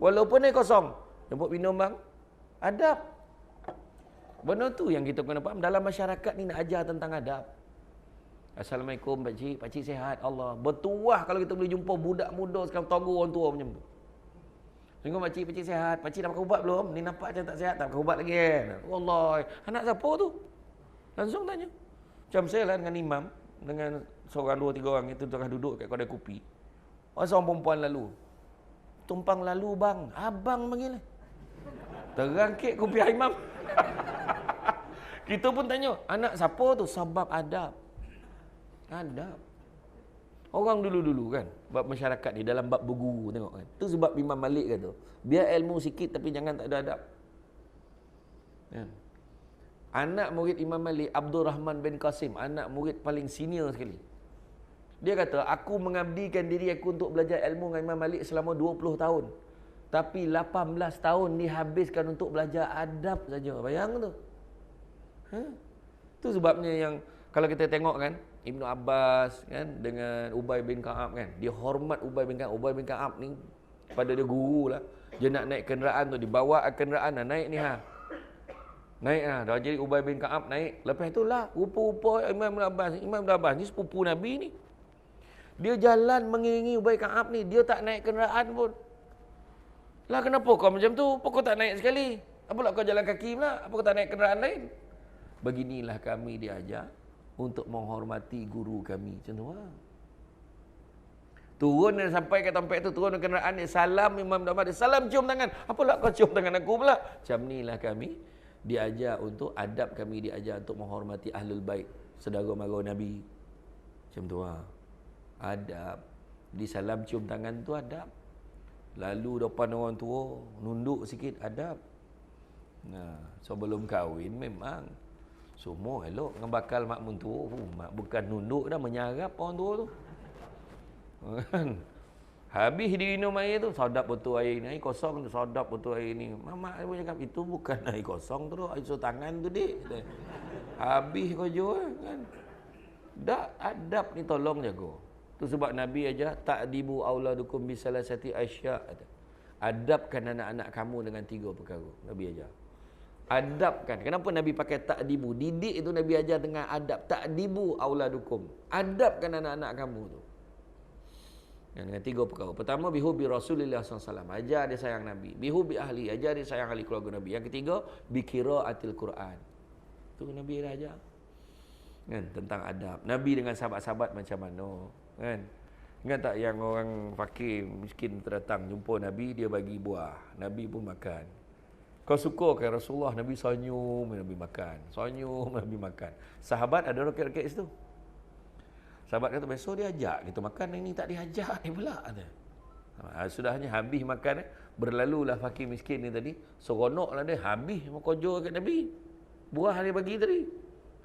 Walaupun ni kosong. Jemput minum bang. Adab. Benda tu yang kita kena faham. Dalam masyarakat ni nak ajar tentang adab. Assalamualaikum pakcik. Pakcik sihat Allah. Bertuah kalau kita boleh jumpa budak muda sekarang togur orang tua macam tu. Tengok pakcik sihat. Pakcik dah makan ubat belum? Ni nampak macam tak sihat. Tak makan ubat lagi kan? Allah. Anak siapa tu? Langsung tanya. Macam saya lah dengan imam. Dengan seorang, dua, tiga orang itu tengah duduk kat kedai kopi. Seorang perempuan lalu. Tumpang lalu bang. Abang panggil. Terangkit kopi imam. Kita pun tanya. Anak siapa tu? Sebab adab. Adab. Orang dulu-dulu kan, bab masyarakat ni dalam bab berguru tengok kan. Tu sebab Imam Malik kata, biar ilmu sikit tapi jangan tak ada adab. Kan? Anak murid Imam Malik, Abdul Rahman bin Qasim, anak murid paling senior sekali. Dia kata, aku mengabdikan diri aku untuk belajar ilmu dengan Imam Malik selama 20 tahun. Tapi 18 tahun dihabiskan untuk belajar adab saja. Bayang tu. Tu sebabnya yang kalau kita tengok kan, Ibnu Abbas kan dengan Ubay bin Ka'ab kan. Dia hormat Ubay bin Ka'ab. Ubay bin Ka'ab ni pada dia guru lah. Dia nak naik kenderaan tu, dibawa kenderaan naik ni Naik dah jadi Ubay bin Ka'ab naik. Lepas tu lah rupa-rupa Imam Abbas. Imam Abbas ni sepupu Nabi ni. Dia jalan mengiringi Ubay Ka'ab ni, dia tak naik kenderaan pun. Lah kenapa kau macam tu? Apa kau tak naik sekali? Apa lah kau jalan kaki pula? Apa kau tak naik kenderaan lain? Beginilah kami diajar untuk menghormati guru kami. Macam tu lah. Turun dan sampai ke tempat tu, turun kenderaan dia, salam Imam Ahmad, salam cium tangan. Apalah kau cium tangan aku pula? Macam inilah kami diajar untuk, adab kami diajar untuk menghormati ahlul bait, saudara mara Nabi. Macam tu lah. Adab. Di salam cium tangan tu adab. Lalu depan orang tua, nunduk sikit, adab. Nah, sebelum kahwin memang semua elok dengan bakal mak mentua. Mak bukan nunduk dah, menyarap orang tua tu. Habis diminum air tu, sedap betul air ni. Air kosong tu, sedap betul air ni. Mak pun cakap, itu bukan air kosong tu, air so tangan tu dik. Habis kau jual kan. Dak adab ni tolong jaga. Tu sebab Nabi aja ta'dibu auladukum bisalasati asya'. Adabkan anak-anak kamu dengan 3 perkara. Nabi ajar. Adabkan. Kenapa Nabi pakai ta'dibu? Didik itu Nabi ajar dengan adab. Ta'dibu auladukum. Adabkan anak-anak kamu tu. Dengan 3 perkara. Pertama, bihubi Rasulullah SAW. Ajar dia sayang Nabi. Bihubi ahli. Ajar dia sayang ahli keluarga Nabi. Yang ketiga, bikiraatil Quran. Tu Nabi dah ajar. Kan? Tentang adab. Nabi dengan sahabat-sahabat macam mana. Kan? Ingat tak yang orang fakir, miskin terdatang jumpa Nabi, dia bagi buah. Nabi pun makan. Kau suka ke Rasulullah? Nabi senyum, Nabi makan. Senyum, Nabi makan. Sahabat ada rakyat-rakyat situ. Sahabat kata, besok dia ajak kita makan, ini tak diajak ni pula. Sudahnya habis makan, berlalulah fakir miskin ni tadi. Seronoklah dia, habis makojo kat Nabi. Buah dia bagi tadi.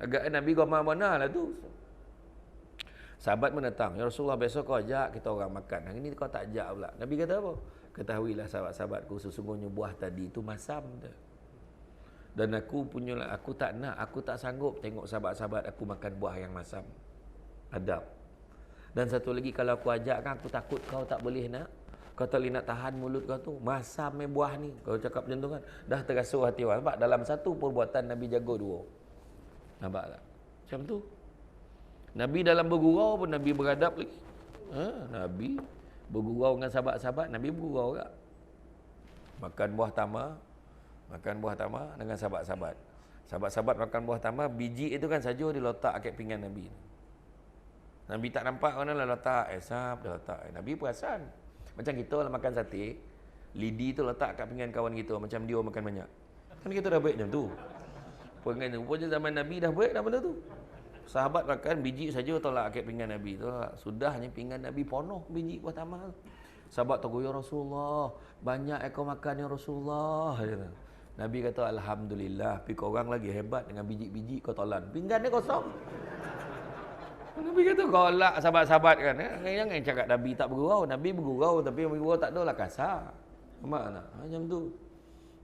Agak Nabi kau mana lah tu. Sahabat mendatang, ya Rasulullah besok kau ajak kita orang makan. Hari ni kau tak ajak pula. Nabi kata apa? Ketahuilah sahabat-sahabatku, sesungguhnya buah tadi itu masam dah. Dan aku tak nak, aku tak sanggup tengok sahabat-sahabat aku makan buah yang masam. Adab. Dan satu lagi, kalau aku ajak kan, aku takut kau tak boleh nak. Kau tak boleh nak tahan mulut kau tu. Masam buah ni. Kau cakap macam tu kan. Dah terasa hati orang. Nampak? Dalam satu perbuatan Nabi jaga dua. Nampak tak? Macam tu. Nabi dalam bergurau pun Nabi beradab lagi. Nabi bergurau dengan sahabat-sahabat. Nabi bergurau tak? Makan buah tamar dengan sahabat-sahabat. Sahabat-sahabat makan buah tamar, biji itu kan saja dia letak kat pinggan Nabi. Nabi tak nampak mana lah letak, sap dia letak. Nabi perasan. Macam kita lah makan sate, lidi tu letak kat pinggan kawan kita, macam dia makan banyak. Kan kita dah baik macam tu. Rupanya zaman Nabi dah baik dah benda tu. Sahabat makan biji saja tolak kat pinggan Nabi tu. Sudahnya pinggan Nabi penuh biji buah tamar. Sahabat tahu, ya Rasulullah, banyak ekor makan ya Rasulullah. Nabi kata, alhamdulillah, tapi kau orang lagi hebat dengan biji-biji kau tolan. Pinggan dia kosong. Nabi kata, golak sahabat-sahabat kan. Jangan cakap Nabi tak bergurau. Nabi bergurau, tapi bergurau tak adalah kasar. Faham tak? Macam tu.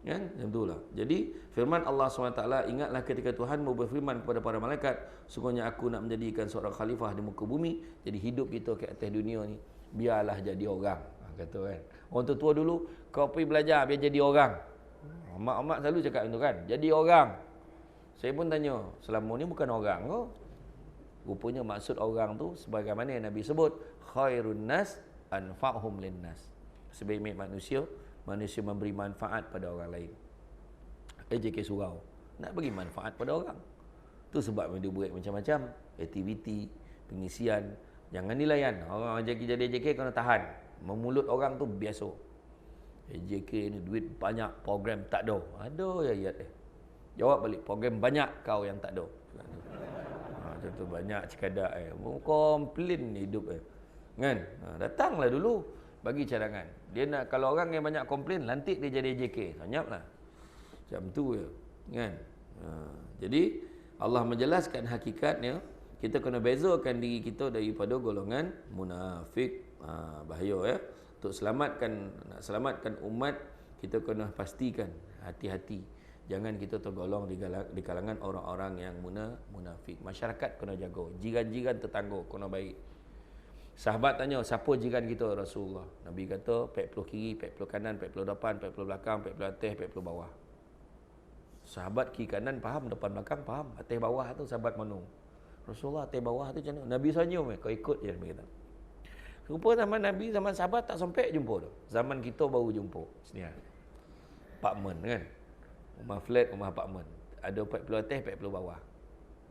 Kan? Macam tu lah. Jadi, firman Allah SWT, ingatlah ketika Tuhanmu berfirman kepada para malaikat, sungguhnya aku nak menjadikan seorang khalifah di muka bumi, jadi hidup kita ke atas dunia ni, biarlah jadi orang. Kata kan. Orang tua dulu, kau pergi belajar, biar jadi orang. Mak-mak selalu cakap macam tu kan. Jadi orang. Saya pun tanya, selama ni bukan orang ke? Rupanya maksud orang tu sebagaimana yang Nabi sebut, khairun nas anfa'hum linnas. Sebaik-baik manusia, manusia memberi manfaat pada orang lain. AJK surau nak bagi manfaat pada orang. Tu sebab dia buat macam-macam aktiviti, pengisian. Jangan dilayan. Orang jadi AJK kena tahan. Memulut orang tu biasa. AJK ni duit banyak, program tak ada. Ada ayat dia. Jawab balik, program banyak kau yang tak ada. Macam tu banyak cekadak komplain hidup kan. Datanglah dulu bagi cadangan. Dia nak, kalau orang yang banyak komplain, lantik dia jadi AJK. Senyaplah. Macam tu je kan. Jadi Allah menjelaskan hakikatnya, kita kena bezakan diri kita daripada golongan munafik. Bahaya ya. Untuk nak selamatkan umat, kita kena pastikan hati-hati. Jangan kita tergolong di kalangan orang-orang yang munafik. Masyarakat kena jaga. Jiran-jiran tetangga kena baik. Sahabat tanya, siapa jiran kita Rasulullah? Nabi kata, 40 kiri, 40 kanan, 40 depan, 40 belakang, 40 atas, 40 bawah. Sahabat kiri kanan faham, depan belakang faham. Atas bawah tu sahabat mana? Rasulullah atas bawah tu macam mana? Nabi senyum, kau ikut je. Nabi kata. Rupa zaman Nabi, zaman sahabat tak sampai jumpa tu. Zaman kita baru jumpa. Sini apartment kan. Rumah flat, rumah apartment. Ada 40 atas, 40 bawah.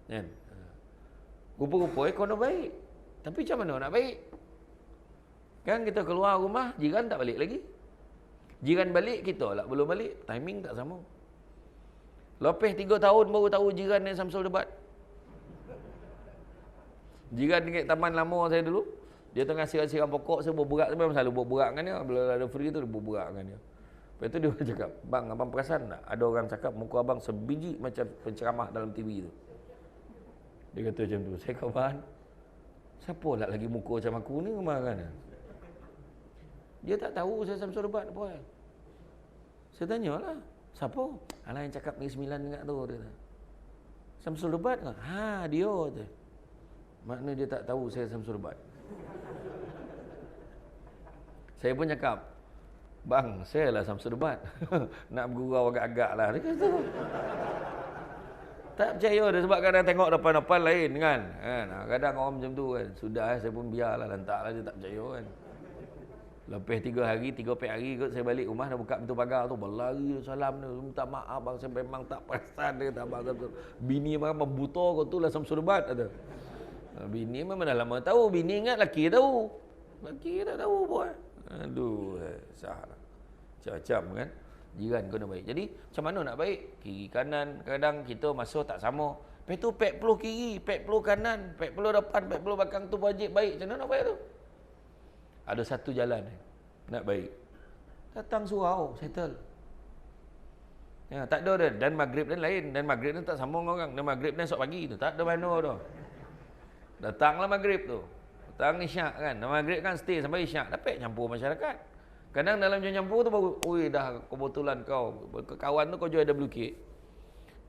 Kan? Rupa-rupa kau nak baik. Tapi macam mana nak baik? Kan kita keluar rumah, jiran tak balik lagi. Jiran balik, kita lah belum balik. Timing tak sama. Lepas 3 tahun baru tahu jiran yang Samsul Debat. Jiran dekat taman lama saya dulu. Dia tengah siram pokok, saya berburak. Saya memang selalu berburak dengan dia. Bila ada free tu, dia berburak dengan dia. Lepas tu dia cakap, bang, abang perasan tak? Ada orang cakap muka abang sebiji macam penceramah dalam TV tu. Dia kata macam tu. Saya kawan, siapa lah lagi muka macam aku ni kemarin? Dia tak tahu saya Samsul Debat apa. Saya tanyalah, siapa? Alah yang cakap Negeri Sembilan ingat tu. Dia kata, Samsul Debat ke? Ha, dia tu. Makna dia tak tahu saya Samsul Debat. Saya pun cakap, bang, saya lah Samsul Debat. Nak bergurau agak-agak lah. Dia kata, tak percaya dia sebab kadang tengok depan-depan lain kan. Kadang orang macam tu kan. Sudah saya pun biarlah, lantaklah dia tak percaya kan. Lepas 3 hari, 3-4 hari kot saya balik rumah, dah buka pintu pagar tu, berlari salam dia, minta maaf bang, saya memang tak perasan. Dia kata, abang Samsul. Bini memang buta kau tu lah Samsul Debat. Kata. Bini memang dah lama tahu. Bini ingat laki tahu. Laki tak tahu pun. Aduh, salah. Macam-macam kan. Jiran kena baik. Jadi, macam mana nak baik? Kiri kanan, kadang kita masuk tak sama. Lepas tu 40 kiri, 40 kanan, 40 depan, 40 belakang tu wajib baik. Macam mana nak baik tu? Ada satu jalan nak baik. Datang surau, settle. Ya, tak ada dah. Dan maghrib dan lain. Dan maghrib dan tak sama dengan orang. Dan maghrib dan esok pagi tu. Tak ada mana tu. Datanglah maghrib tu. Datang isyak kan. Dan maghrib kan stay sampai isyak. Dapat campur masyarakat. Kadang dalam campur tu baru, oi dah kebetulan kau. Kawan tu kau jual WK.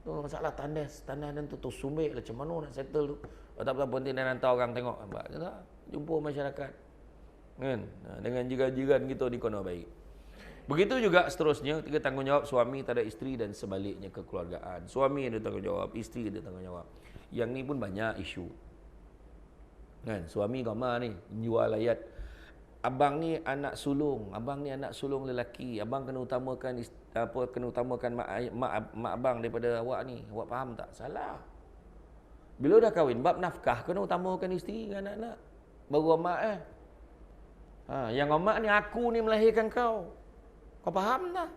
Tu masalah tandas dan tu sumbik lah, macam mana nak settle tu. Tak apa penting dan hantar orang tengok. Nampak tak? Jumpa masyarakat. Kan? Dengan jiran-jiran kita ni kena baik. Begitu juga seterusnya, tiga tanggungjawab suami terhadap isteri dan sebaliknya kekeluargaan. Suami ada tanggungjawab, isteri ada tanggungjawab. Yang ni pun banyak isu. Kan? Suami gamar ni jual ayat, abang ni anak sulung lelaki, abang kena utamakan mak abang daripada awak ni. Awak faham tak? Salah. Bila dah kahwin, bab nafkah kena utamakan isteri dengan anak-anak. Baru amak yang amak ni aku ni melahirkan kau. Kau faham tak?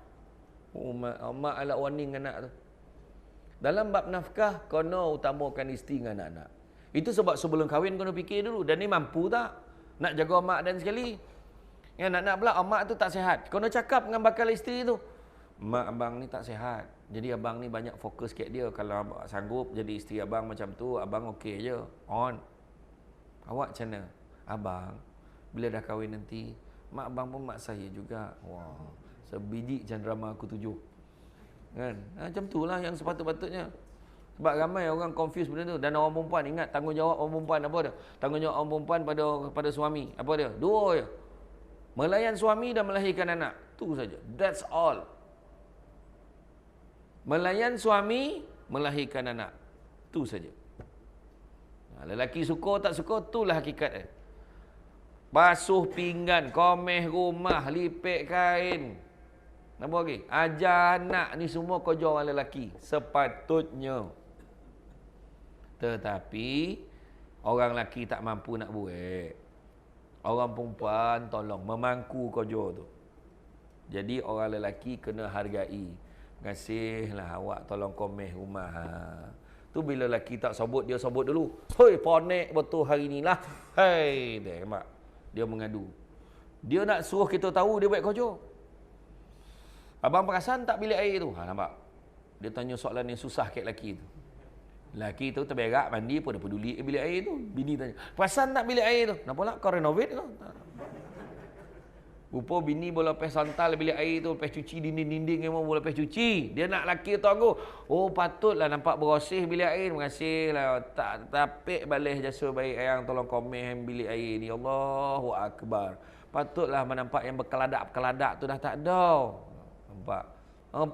Amak ala warning anak tu. Dalam bab nafkah kena utamakan isteri dengan anak-anak. Itu sebab sebelum kahwin kena fikir dulu, dan ni mampu tak nak jaga amak dan sekali. Yang nak pula amak tu tak sihat. Kena cakap dengan bakal isteri tu. Mak abang ni tak sihat. Jadi abang ni banyak fokus kat dia. Kalau abang sanggup jadi isteri abang macam tu, abang okey je. On. Awak macam mana? Abang, bila dah kahwin nanti, mak abang pun mak saya juga. Wah, sebiji cenderama aku tuju. Kan? Macam tu lah yang sepatut-patutnya. Sebab ramai orang confuse benda tu. Dan orang perempuan, ingat tanggungjawab orang perempuan apa dia? Tanggungjawab orang perempuan pada suami. Apa dia? Dua je. Melayan suami dan melahirkan anak. Tu saja. That's all. Melayan suami, melahirkan anak. Tu saja. Lelaki suka tak suka, itulah hakikat dia. Basuh pinggan, komeh rumah, lipek kain. Apa lagi? Ajar anak, ni semua kerja orang lelaki. Sepatutnya. Tetapi orang lelaki tak mampu nak buat. Orang perempuan tolong memangku kerja tu. Jadi orang lelaki kena hargai. Kasihlah awak tolong komeh rumah. Tu bila lelaki tak sebut, dia sebut dulu. Hoi, ponek betul hari ni lah. Hei, mak. Dia mengadu. Dia nak suruh kita tahu dia buat kerja. Abang perasan tak bilik air tu? Nampak? Dia tanya soalan yang susah kat lelaki tu. Lelaki tu terberak mandi pun dah peduli bilik air tu. Bini tanya, perasan tak bilik air tu? Kenapa lah kau renovate ke? Rupa bini boleh lepas santal bilik air tu, lepas cuci dinding-dinding memang boleh lepas cuci. Dia nak lelaki tu aku, oh patutlah nampak bersih bilik air. Terima kasih lah. Tak tapik balik jasa baik ayang tolong komen bilik air ni. Allahu Akbar. Patutlah menampak yang berkeladak-keladak tu dah tak ada. Nampak?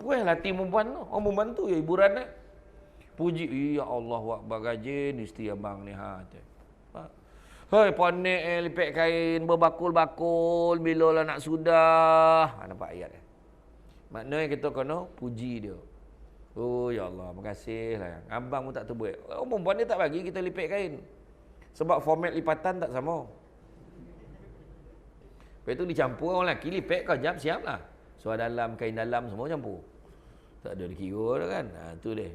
Puas latih perempuan tu. Orang perempuan tu ya hiburan dah. Puji, ya Allah Akbar, rajin isteri abang ni. Hei, ponek lipek kain, berbakul-bakul, bila lah nak sudah. Nampak ayat dia. Maknanya kita kena puji dia. Oh, ya Allah, makasih lah. Abang pun tak terbuat. Orang perempuan dia tak bagi kita lipek kain. Sebab format lipatan tak sama. Lepas tu dicampur orang lelaki, lipek kau jam siap lah. Suara dalam, kain dalam, semua campur. Tak ada dikira dah kan. Tu dia.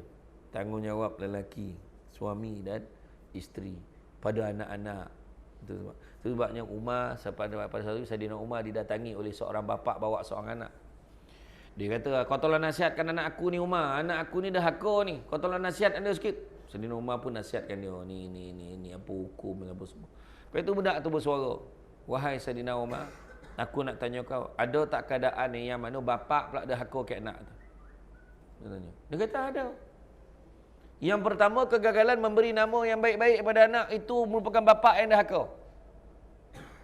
Tanggungjawab lelaki, suami dan isteri pada anak-anak. Itu sebabnya Umar pada satu Saidina Umar didatangi oleh seorang bapa bawa seorang anak. Dia kata, kau tolong nasihatkan anak aku ni Umar. Anak aku ni dah haka ni. Kau tolong nasihatkan dia sikit. Saidina Umar pun nasihatkan dia. Ni apa hukum apa semua. Lepas tu budak tu bersuara. Wahai Saidina Umar, aku nak tanya kau, ada tak keadaan ni yang mana bapa pula dah haka kat anak tu? Dia tanya. Dia kata ada. Yang pertama, kegagalan memberi nama yang baik-baik kepada anak itu merupakan bapa yang dah haka.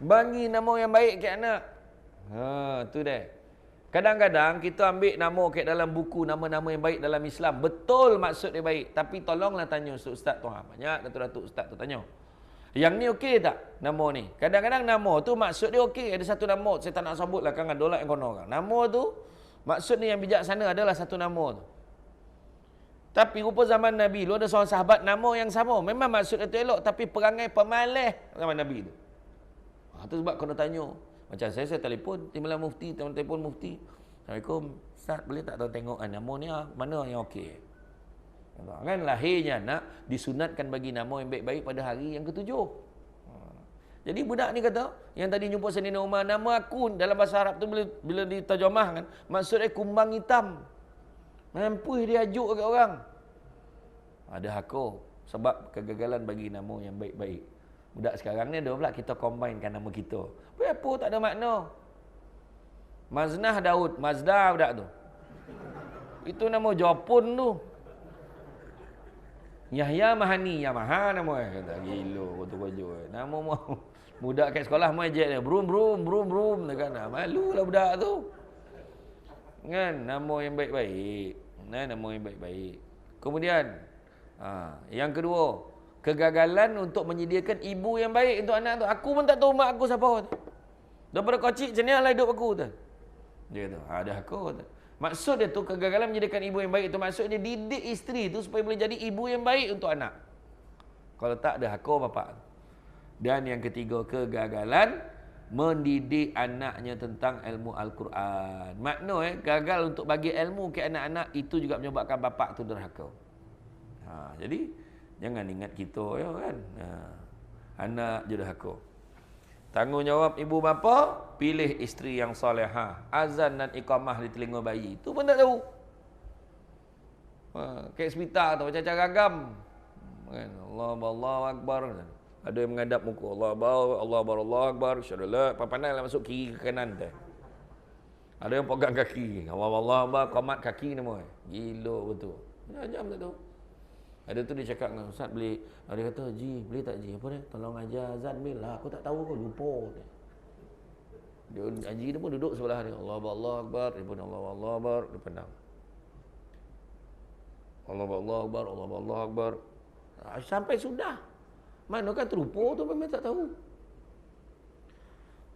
Bagi nama yang baik ke anak. Tu dia. Kadang-kadang kita ambil nama kat dalam buku nama-nama yang baik dalam Islam. Betul maksud dia baik. Tapi tolonglah tanya Ustaz tu. Banyak datuk-datuk Ustaz tu tanya. Yang ni okey tak nama ni? Kadang-kadang nama tu maksud dia okey. Ada satu nama. Saya tak nak sebut lah kan. Dolat yang kono orang. Nama tu maksud ni yang bijaksana adalah satu nama tu. Tapi rupa zaman Nabi, lu ada seorang sahabat nama yang sama. Memang maksud itu elok, tapi perangai pemalas zaman Nabi tu. Itu sebab kena tanya. Macam saya telefon, timbalan mufti, telefon mufti. Assalamualaikum, Ustaz boleh tak tengok nama ni mana yang okey? Kan lahirnya anak disunatkan bagi nama yang baik-baik pada hari yang ketujuh. Jadi budak ni kata, yang tadi jumpa Saidina Umar, nama aku dalam bahasa Arab tu bila diterjemahkan, maksudnya kumbang hitam. Mampu dia ajuk ke orang. Ada hako. Sebab kegagalan bagi nama yang baik-baik. Budak sekarang ni ada pula kita combinekan nama kita. Apa tak ada makna. Maznah Daud. Mazda budak tu. Itu nama Jepun tu. Yahya Mahani, Yamaha nama kata gilo betul baju. Nama mau budak kat sekolah mai jet dia. Brum brum brum brum kan. Malulah budak tu. Kan nama yang baik-baik. Nah, nama yang baik-baik. Kemudian yang kedua, kegagalan untuk menyediakan ibu yang baik untuk anak tu. Aku pun tak tahu mak aku siapa tu. Daripada kecil macam nialah hidup aku tu. Dia kata, ada aku tu. Maksud dia tu kegagalan menjadikan ibu yang baik itu maksudnya didik isteri tu supaya boleh jadi ibu yang baik untuk anak. Kalau tak ada hak bapak. Dan yang ketiga, kegagalan mendidik anaknya tentang ilmu Al-Quran. Makna gagal untuk bagi ilmu ke anak-anak itu juga menyebabkan bapak tu derhaka. Jadi jangan ingat kita ya kan. Anak je derhaka. Tanggungjawab ibu bapa, pilih isteri yang solehah. Azan dan iqamah di telinga bayi. Itu pun tak tahu. Kayak hospital tu, macam-macam ragam. Allah Akbar. Ada yang menghadap muka. Allah Akbar. Syarullah. Pandai lah masuk kiri ke kanan tu. Ada yang pegang kaki. Allah Akbar. Qamat kaki nama. Gila betul. Jam tak tahu. Ada tu dia cakap dengan Ustaz boleh, dia kata, Ji, boleh tak Ji? Apa dia? Tolong ajar azan bil lah. Aku tak tahu kau lupa. Dia Haji dia pun duduk sebelah dia. Allah Akbar. Dia pun Allah Akbar. Dia pandang. Allah Akbar. Sampai sudah. Mana kan terlupa tu memang tak tahu.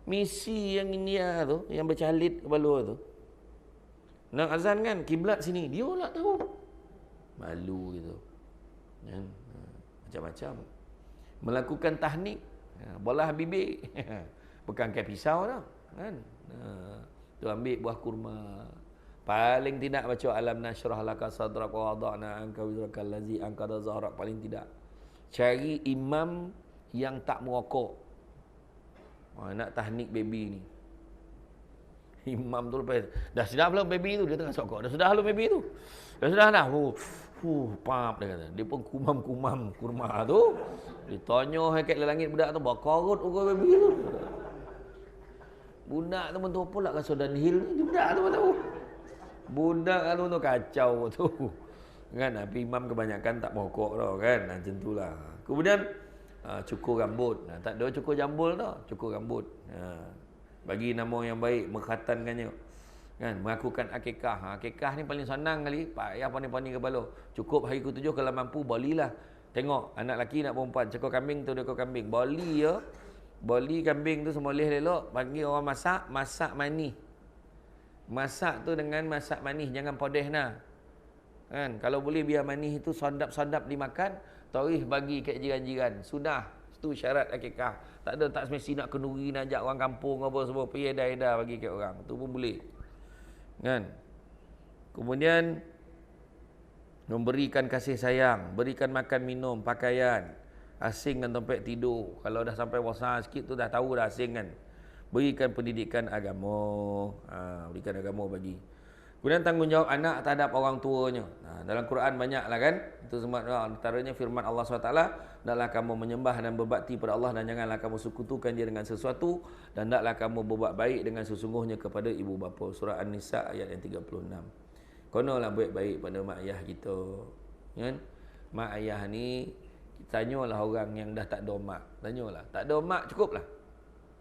Misi yang India tu, yang bercalit kepala tu. Nak azan kan, kiblat sini. Dia tak tahu. Malu gitu. Macam-macam. Melakukan tahnik, bolah bibir. Bukan kayak pisau dah. Kan? Tu ambil buah kurma. Paling tidak baca alam nasyrah laka sadrak wa wada'na anka wizrakal ladzi anqadha zahrak. Paling tidak. Cari imam yang tak merokok. Nak tahnik baby ni. Imam tu lepas. Dah sudah belum baby tu? Dia tengah sokok. Dah sudah belum baby tu? Dah sudah dah. Pap dia kata. Dia pun kumam-kumam kurma tu. Ditanya kat langit budak tu, bakarut ukur baby tu. Budak tu pun tahu apa lah rasa downhill ni. Budak tu pun tahu. Budak tu kacau tu. Kan, tapi imam kebanyakan tak merokok tau kan. Macam itulah. Kemudian cukur rambut. Tak ada cukur jambul tau. Cukur rambut. Bagi nama yang baik, mengkhatankannya. Kan, melakukan akikah. Akikah ni paling senang kali. Pak ayah paning-paning kepala. Cukup hari ke-7 kalau mampu, balilah. Tengok, anak lelaki nak perempuan. Cekor kambing tu, dekor kambing. Bali ya. Bali kambing tu semoleh elok. Bagi orang masak, masak manis. Masak tu dengan masak manis. Jangan podeh nah. Kan, kalau boleh biar manis itu sondap-sondap dimakan. Tawarih bagi kat jiran-jiran. Sudah. Itu syarat akikah. Tak ada, tak semesti nak kenduri, nak ajak orang kampung apa semua. Pergi edah-edah bagi kat orang. Tu pun boleh. Kan? Kemudian memberikan kasih sayang, berikan makan minum, pakaian, asing dan tempat tidur. Kalau dah sampai besar sikit tu dah tahu dah asing kan. Berikan pendidikan agama, berikan agama bagi. Kemudian tanggungjawab anak terhadap orang tuanya. Dalam Quran banyaklah kan. Itu semua antaranya firman Allah SWT, "Hendaklah kamu menyembah dan berbakti pada Allah dan janganlah kamu sekutukan dia dengan sesuatu dan hendaklah kamu berbuat baik dengan sesungguhnya kepada ibu bapa." Surah An-Nisa ayat yang 36. Konolah baik-baik pada mak ayah kita. Kan? Mak ayah ni tanyalah orang yang dah tak ada mak. Tanyalah, tak ada mak cukuplah.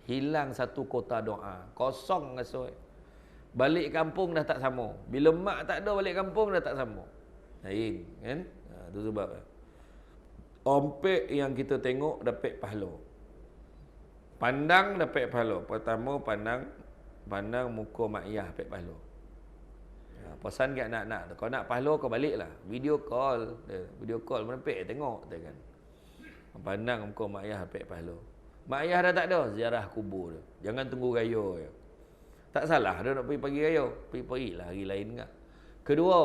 Hilang satu kota doa. Kosong rasa. Balik kampung dah tak sama. Bila mak tak ada balik kampung dah tak sama. Lain kan? Itu sebab ompek yang kita tengok dapat pahala. Pandang dapat pahala. Pertama pandang muka mak ayah dapat pahala. Pesan kat anak-anak tu, kau nak pahala kau baliklah. Video call menempik tengok kan. Pandang muka mak ayah dapat pahala. Mak ayah dah tak ada, ziarah kubur dia. Jangan tunggu raya. Tak salah dia nak pergi pagi raya. Pergi-pergilah hari lain enggak. Kedua,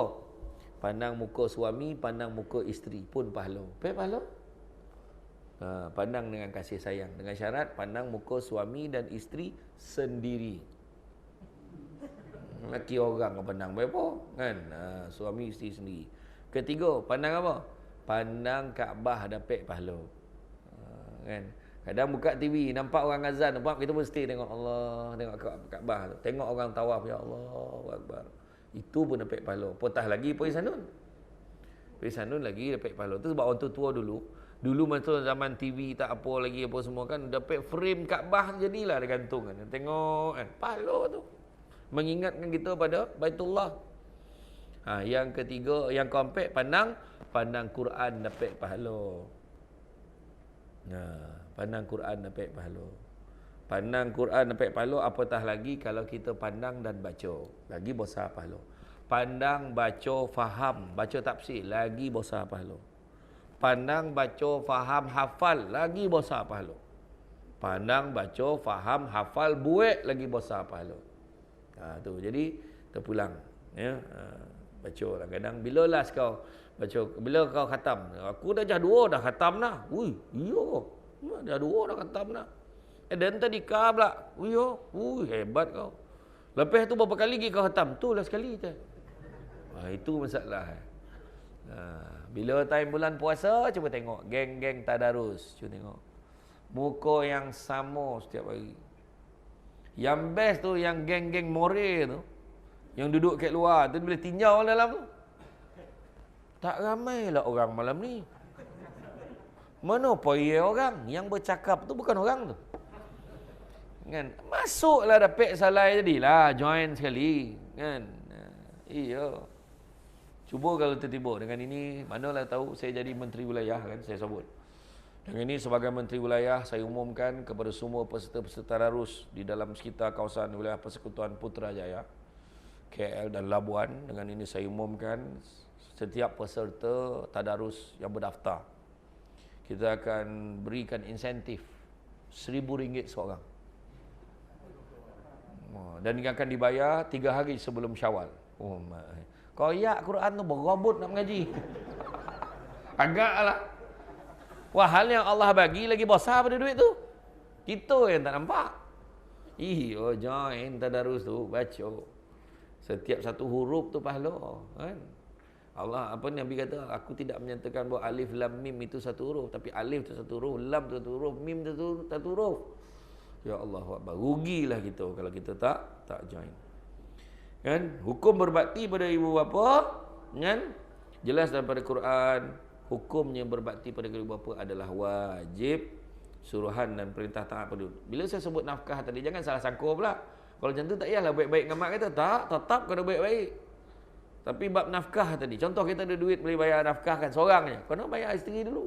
pandang muka suami, pandang muka isteri pun pahala. Pahala? Pandang dengan kasih sayang. Dengan syarat pandang muka suami dan isteri sendiri. Laki orang kau pandang berapa? Kan? Suami isteri sendiri. Ketiga, pandang apa? Pandang Kaabah dapat pahala. Kan? Kadang buka TV, nampak orang azan, nampak kita mesti tengok Allah, tengok Kaabah. Tengok orang tawaf, ya Allah Akbar. Itu pun dapat pahala. Potah lagi pergi sana. Sanun lagi dapat pahala. Tu sebab orang tua dulu. Dulu masa zaman TV tak apa lagi apa semua kan, dapat frame Kaabah jadilah dia gantung kan. Tengok kan, pahala tu. Mengingatkan kita pada Baitullah. Yang ketiga, yang keempat, pandang Quran dapat pahala. Pandang Quran dapat pahala. Pandang Quran dapat pahala, apatah lagi kalau kita pandang dan baca. Lagi besar pahala. Pandang, baca, faham, baca tafsir, lagi besar pahala. Pandang, baca, faham, hafal, lagi besar pahala. Pandang, baca, faham, hafal, buat, lagi besar pahala. Tu. Jadi, terpulang. Ya. Baca kadang-kadang, bila last kau baca, bila kau khatam? Aku dah 2 dah khatam dah. Ui, iya. Dah 2 dah khatam dah. Dan tadi kau pula. Ui, hebat kau. Lepas tu berapa kali lagi kau khatam? Tu lah sekali je. Itu masalah. Bila time bulan puasa, cuba tengok geng-geng tadarus. Cuba tengok. Muka yang sama setiap hari. Yang best tu yang geng-geng more tu. Yang duduk kat luar tu boleh tinjau dalam tu. Tak ramai lah orang malam ni. Mana poya orang? Yang bercakap tu bukan orang tu. Kan? Masuklah dapat salai jadilah. Join sekali. Kan? Iya. Cuba kalau tertiba dengan ini, manalah tahu saya jadi menteri wilayah kan, saya sebut. Dengan ini sebagai menteri wilayah, saya umumkan kepada semua peserta-peserta tadarus di dalam sekitar kawasan wilayah Persekutuan Putrajaya, KL dan Labuan. Dengan ini saya umumkan setiap peserta tadarus yang berdaftar, kita akan berikan insentif RM1,000 seorang. Dan yang akan dibayar 3 hari sebelum Syawal. Kau ayat Quran tu berabut nak mengaji. Agaklah. Wah, hal yang Allah bagi lagi besar pada duit tu. Kita yang tak nampak. Join tadarus tu, baca. Setiap satu huruf tu pahala. Kan? Allah, apa Nabi kata, aku tidak menyatakan bahawa alif, lam, mim itu satu huruf. Tapi alif tu satu huruf, lam tu satu huruf, mim tu satu huruf. Ya Allah, rugilah kita kalau kita tak join. Kan? Hukum berbakti pada ibu bapa, kan? Jelas daripada Quran, hukumnya berbakti pada ibu bapa adalah wajib, suruhan dan perintah taat pada. Bila saya sebut nafkah tadi, jangan salah sangka pula. Kalau macam tu tak payahlah baik-baik dengan mak kata, tak, tetap kena baik-baik. Tapi bab nafkah tadi, contoh kita ada duit boleh bayar nafkah kan seorang je, kena bayar isteri dulu.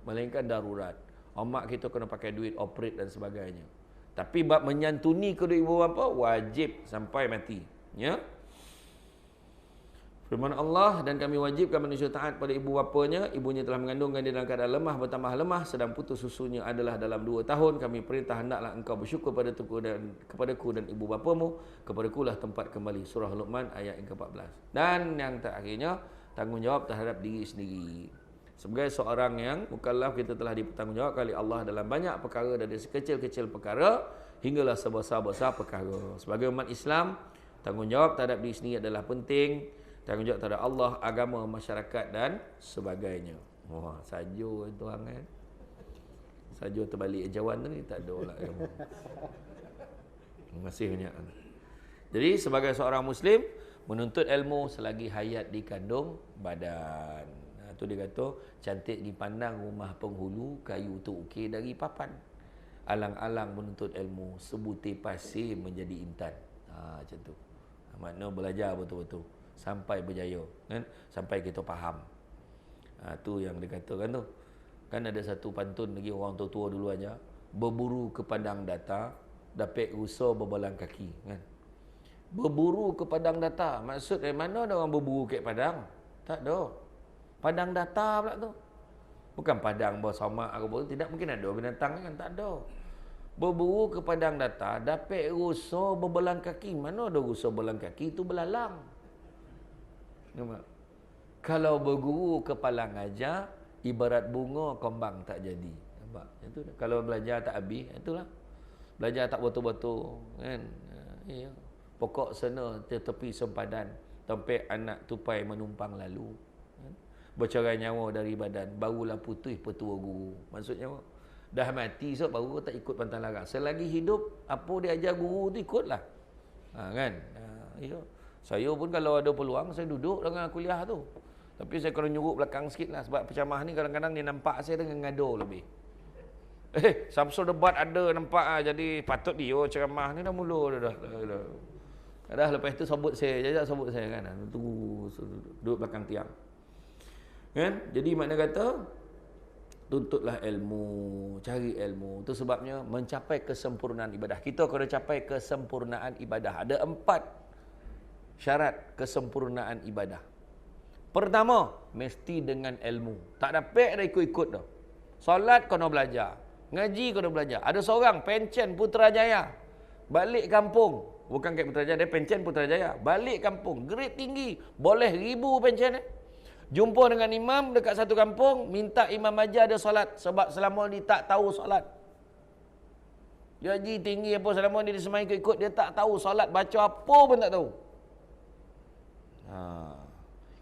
Melainkan darurat. Mak kita kena pakai duit operate dan sebagainya. Tapi bab menyantuni kedua ibu bapa wajib sampai mati. Ya. Firman Allah, dan kami wajibkan manusia taat pada ibu bapanya. Ibunya telah mengandungkan dia dalam keadaan lemah, bertambah lemah, sedang putus susunya adalah dalam 2 tahun. Kami perintah hendaklah engkau bersyukur kepadaku dan ibu bapamu. Kepadakulah tempat kembali. Surah Luqman ayat yang ke-14. Dan yang terakhirnya, tanggungjawab terhadap diri sendiri. Sebagai seorang yang mukallaf, kita telah dipertanggungjawabkan oleh Allah dalam banyak perkara, dari sekecil-kecil perkara hinggalah sebesar-besar perkara. Sebagai umat Islam, tanggungjawab terhadap diri sendiri adalah penting. Tanggungjawab terhadap Allah, agama, masyarakat dan sebagainya. Wah, sajo tuan kan. Sajo terbalik jawan tu ni tak ada pula kamu. Terima kasih banyak. Jadi sebagai seorang muslim, menuntut ilmu selagi hayat di kandung badan. Itu dia kata, cantik dipandang rumah penghulu, kayu tu ukir dari papan. Alang-alang menuntut ilmu, sebutir pasir menjadi intan. Macam tu. Makna belajar betul-betul sampai berjaya, kan? Sampai kita faham. Tu yang dikatakan tu. Kan ada satu pantun lagi, orang tua-tua dulu aja, berburu ke padang data, dapat rusa berbalang kaki, kan? Berburu ke padang data, maksud dari mana ada orang berburu ke padang? Tak ada. Padang data pula tu. Bukan padang bersamak apa, tidak mungkin ada binatang kan, tak ada. Berburu ke padang data, dapat rusa berbelang kaki. Mana ada rusa berbelang kaki? Itu belalang. Nampak? Kalau berguru ke palang aja, ibarat bunga kembang tak jadi. Nampak? Itu dah. Kalau belajar tak habis, itulah. Belajar tak betul-betul, kan? Ya. Pokok sena tepi sempadan, tempat anak tupai menumpang lalu. Kan? Bercerai nyawa dari badan, barulah putih petua guru. Maksudnya apa? Dah mati so baru tak ikut pantang larang. Selagi hidup, apa dia ajar guru tu ikutlah. Kan? Ya. Saya pun kalau ada peluang, saya duduk dengan kuliah tu. Tapi saya kena nyuruk belakang sikit lah. Sebab penceramah ni kadang-kadang dia nampak saya dengan ngado lebih. Samsul debat ada nampak lah. Jadi patut dia ceramah ni dah mula dah. Dah lepas tu sebut saya. Jajak sebut saya kan. Tunggu duduk belakang tiang. Kan? Jadi makna kata tuntutlah ilmu, cari ilmu. Itu sebabnya mencapai kesempurnaan ibadah. Kita kena capai kesempurnaan ibadah. Ada 4 syarat kesempurnaan ibadah. Pertama, mesti dengan ilmu. Tak dapat dah ikut-ikut dah. Solat kena belajar, ngaji kena belajar. Ada seorang pencen Putrajaya, balik kampung. Bukan kat Putrajaya, dia pencen Putrajaya. Balik kampung, grade tinggi. Boleh 1000 pencen Jumpa dengan imam dekat satu kampung, minta imam ajar dia solat. Sebab selama ni tak tahu solat. Dia haji tinggi apa, selama ni dia semai ikut-ikut, dia tak tahu solat, baca apa pun tak tahu.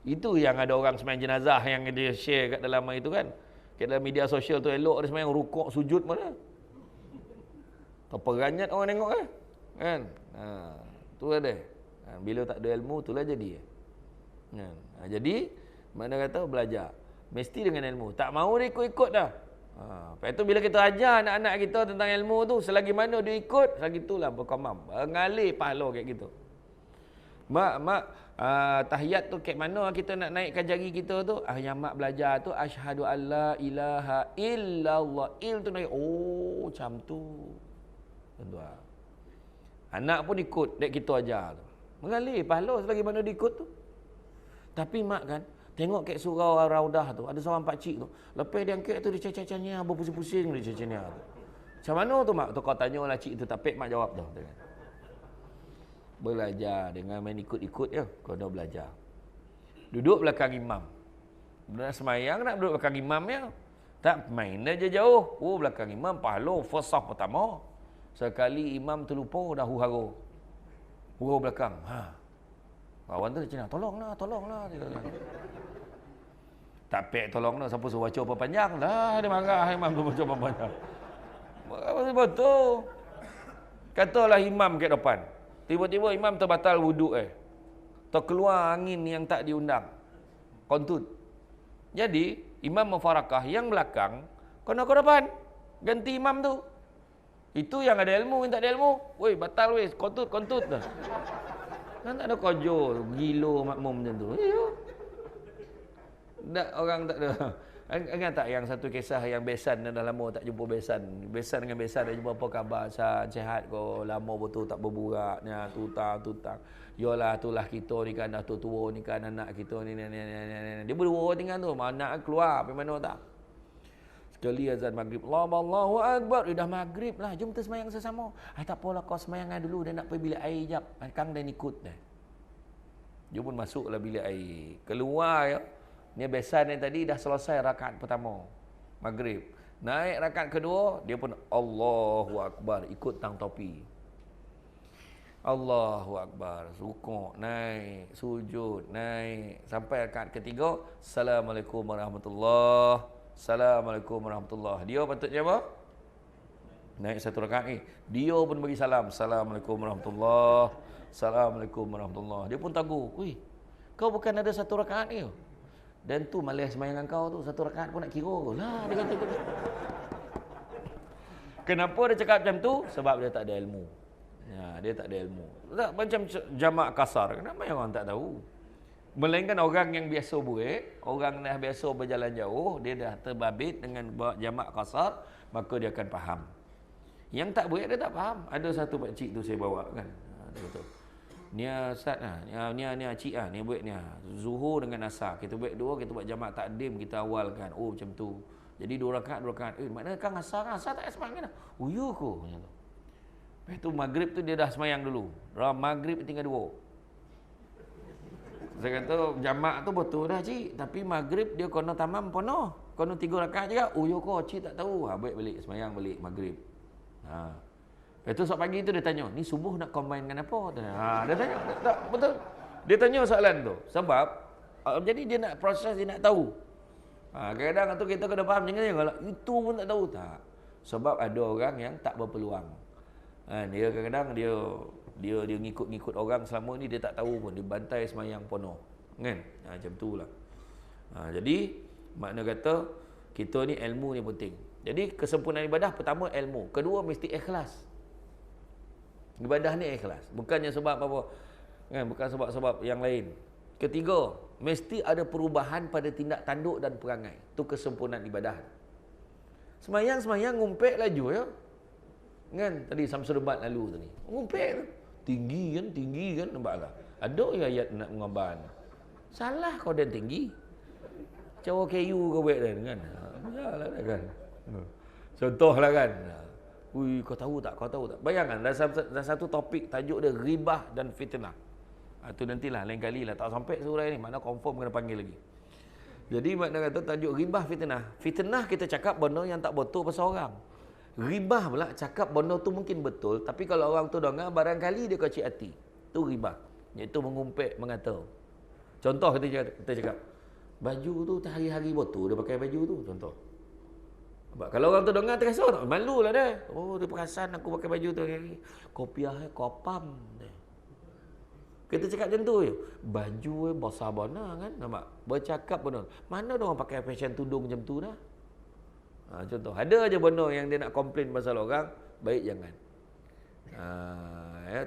Itu yang ada orang sembahyang jenazah yang dia share kat dalam itu kan. Kat dalam media sosial tu elok dia sembahyang rukuk sujud mana. Terperanyat orang tengok kan. Tu ada. Bila tak ada ilmu itulah jadi. Jadi mana kata belajar mesti dengan ilmu. Tak mau dia ikut-ikut dah. Lepas tu bila kita ajar anak-anak kita tentang ilmu tu, selagi mana dia ikut, selagi itulah berkembang. Mengalir pahala kayak gitu. Mak tahiyat tu kayak mana kita nak naikkan jari kita tu? Yang mak belajar tu asyhadu alla ilaha illallah. Il tu naik. Oh, macam tu. Tuan-tuan. Anak pun ikut dek kita ajar tu. Mengalir pahala selagi mana dia ikut tu. Tapi mak kan tengok kat surau Raudah tu, ada seorang pakcik tu. Lepas dia angkat tu, dia cacah-cacahnya, berpusing-pusing dia cacahnya tu. Macam mana tu mak? Tu kau tanyalah cik tu, tapi mak jawab tu. Belajar dengan main ikut-ikut je, kau dah belajar. Duduk belakang imam. Nak semayang nak duduk belakang imam ya. Tak main aja jauh. Oh belakang imam pahala first saf pertama. Sekali imam terlupa dah huru-hara. Huru belakang. Kawan tu dia cakap, tolonglah. Tak pek tolonglah, siapa suruh baca apa panjang lah. Dia marah imam tu baca apa panjang. Betul. Katalah imam kat depan. Tiba-tiba imam terbatal wuduk terkeluar angin yang tak diundang. Kontut. Jadi, imam mufarakah yang belakang, kena ke depan. Ganti imam tu. Itu yang ada ilmu, yang tak ada ilmu. Woi, batal weh, kontut dah. Kan tak ada kojo, gilo makmum macam tu. Tak, orang tak ada. Ingat tak yang satu kisah yang Besan dah lama tak jumpa Besan. Besan dengan Besan dah jumpa apa khabar? Sihat kau, lama betul tak berburaknya, tutang. Yalah itulah kita ni kan dah tua ni kan anak kita ni. Dia berdua tinggal tu, anak keluar pergi mana tak. Sekali azan maghrib, Allahu Akbar, dah maghrib lah, jom kita semayang sesama. Tak apalah kau semayang dulu, dia nak pergi bilik air jap. Kang dah ikut dah. Dia pun masuklah bilik air. Keluar ya. Ni Besan yang tadi dah selesai rakaat pertama maghrib. Naik rakaat kedua, dia pun Allahu Akbar, ikut tang topi. Allahu Akbar, rukuk, naik, sujud, naik. Sampai rakaat ketiga, Assalamualaikum warahmatullahi wabarakatuh. Assalamualaikum warahmatullahi. Dia patutnya apa? Naik satu rakaat dia pun bagi salam. Assalamualaikum warahmatullahi. Assalamualaikum warahmatullahi. Dia pun tagu. Wih, kau bukan ada satu rakaat ni? Dan tu malas sembahyang kau tu, satu rakaat pun nak kira. Lah, dia kata. Kenapa dia cakap macam tu? Sebab dia tak ada ilmu. Dia tak ada ilmu. Tak, macam jamak kasar. Kenapa yang orang tak tahu? Melainkan orang yang biasa buat, orang dah biasa berjalan jauh, dia dah terbabit dengan jamak kasar, maka dia akan faham. Yang tak buat dia tak faham. Ada satu pakcik tu saya bawa kan. Dia kata, ni Ustaz ni cik ni buat ni Zuhur dengan Asar. Kita buat dua, kita buat jamak takdim, kita awalkan. Oh macam tu. Jadi 2 rakaat. Mana Kang Asar tak sembahyang dah. Oh ya ke? Macam tu. Lepas tu maghrib tu dia dah sembahyang dulu. Maghrib tinggal 2. Saya kata jamak tu betul dah cik, tapi maghrib dia kena tamam penuh. Kena 3 rakaat je. Oh ya ke, cik tak tahu. Baik balik sembahyang balik maghrib. Lepas tu esok pagi tu dia tanya, ni subuh nak combine dengan apa? Dia tanya, tak betul. Dia tanya soalan tu sebab jadi dia nak proses, dia nak tahu. Kadang-kadang tu kita kena faham jangan kalau itu pun tak tahu tak. Sebab ada orang yang tak berpeluang. Dia kadang-kadang dia ngikut-ngikut orang selama ni dia tak tahu pun, dia bantai semayang penuh kan. Macam tu lah. Jadi makna kata kita ni ilmu ni penting. Jadi kesempurnaan ibadah pertama ilmu, kedua mesti ikhlas. Ibadah ni ikhlas, bukannya sebab apa kan, bukan sebab-sebab yang lain. Ketiga, mesti ada perubahan pada tindak tanduk dan perangai. Itu kesempurnaan ibadah. Semayang ngumpet laju ya. Kan tadi Samsul Debat lalu tadi. Ngumpet tu. Tinggi kan nampak tak? Ada ayat nak mengaban. Salah kau dan tinggi. Cawa kayu kau buat kan. Salah kan. Contohlah kan. Ui, kau tahu tak? Bayangkan dalam satu topik tajuk dia ghibah dan fitnah. Itu nantilah lain kali lah, tak sampai surah ni, mana confirm kena panggil lagi. Jadi makna kata tajuk ghibah fitnah. Fitnah kita cakap benda yang tak betul pasal orang. Ghibah pula cakap benda tu mungkin betul, tapi kalau orang tu dengar barangkali dia kecil hati. Tu ghibah, iaitu mengumpet, mengata. Contoh kita cakap baju tu hari-hari betul dia pakai baju tu, contoh. Kalau orang tu dengar terasa tak? Malu lah dia. Oh, dia perasan aku pakai baju tu hari-hari. Kopiah kopam. Kita cakap macam tu je. Baju besar bona kan. Nampak? Bercakap benar. Mana ada orang pakai fashion tudung macam tu dah? Contoh. Ada aja benda yang dia nak komplain pasal orang. Baik jangan.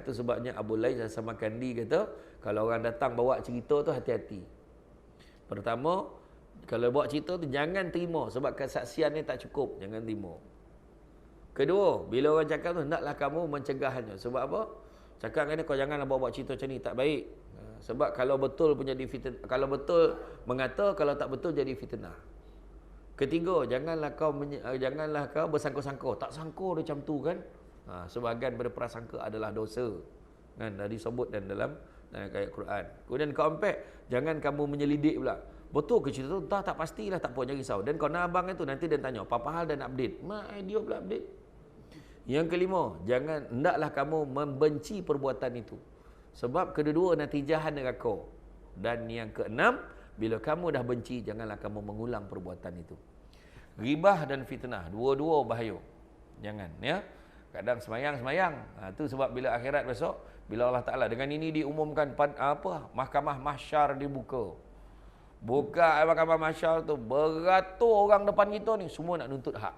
Itu sebabnya Abu Lais sama Kandi kata, kalau orang datang bawa cerita tu hati-hati. Pertama, kalau bawa cerita tu jangan terima sebab kesaksian ni tak cukup, jangan terima. Kedua, bila orang cakap tu hendaklah kamu mencegahnya. Sebab apa? Cakap dengan dia, kau janganlah bawa bawa cerita macam ni, tak baik. Sebab kalau betul pun jadi fitnah, kalau betul mengata, kalau tak betul jadi fitnah. Ketiga, janganlah kau bersangka-sangka. Tak sangka dia macam tu kan. Sebahagian pada prasangka adalah dosa. Kan dah disebut dalam ayat Quran. Kemudian keempat, jangan kamu menyelidik pula. Betul ke cerita tu? Tak pastilah, tak apa, jangan risau. Dan kawan abang itu nanti dia tanya, apa hal dan update? Dia pula update. Yang kelima, hendaklah kamu membenci perbuatan itu. Sebab kedua natijahan neraka. Dan yang keenam, bila kamu dah benci, janganlah kamu mengulang perbuatan itu. Ghibah dan fitnah, dua-dua bahaya. Jangan, ya. Kadang semayang. Itu sebab bila akhirat besok, bila Allah Ta'ala dengan ini diumumkan mahkamah mahsyar dibuka. Buka mahkamah mahsyar tu, beratus orang depan kita ni, semua nak nuntut hak.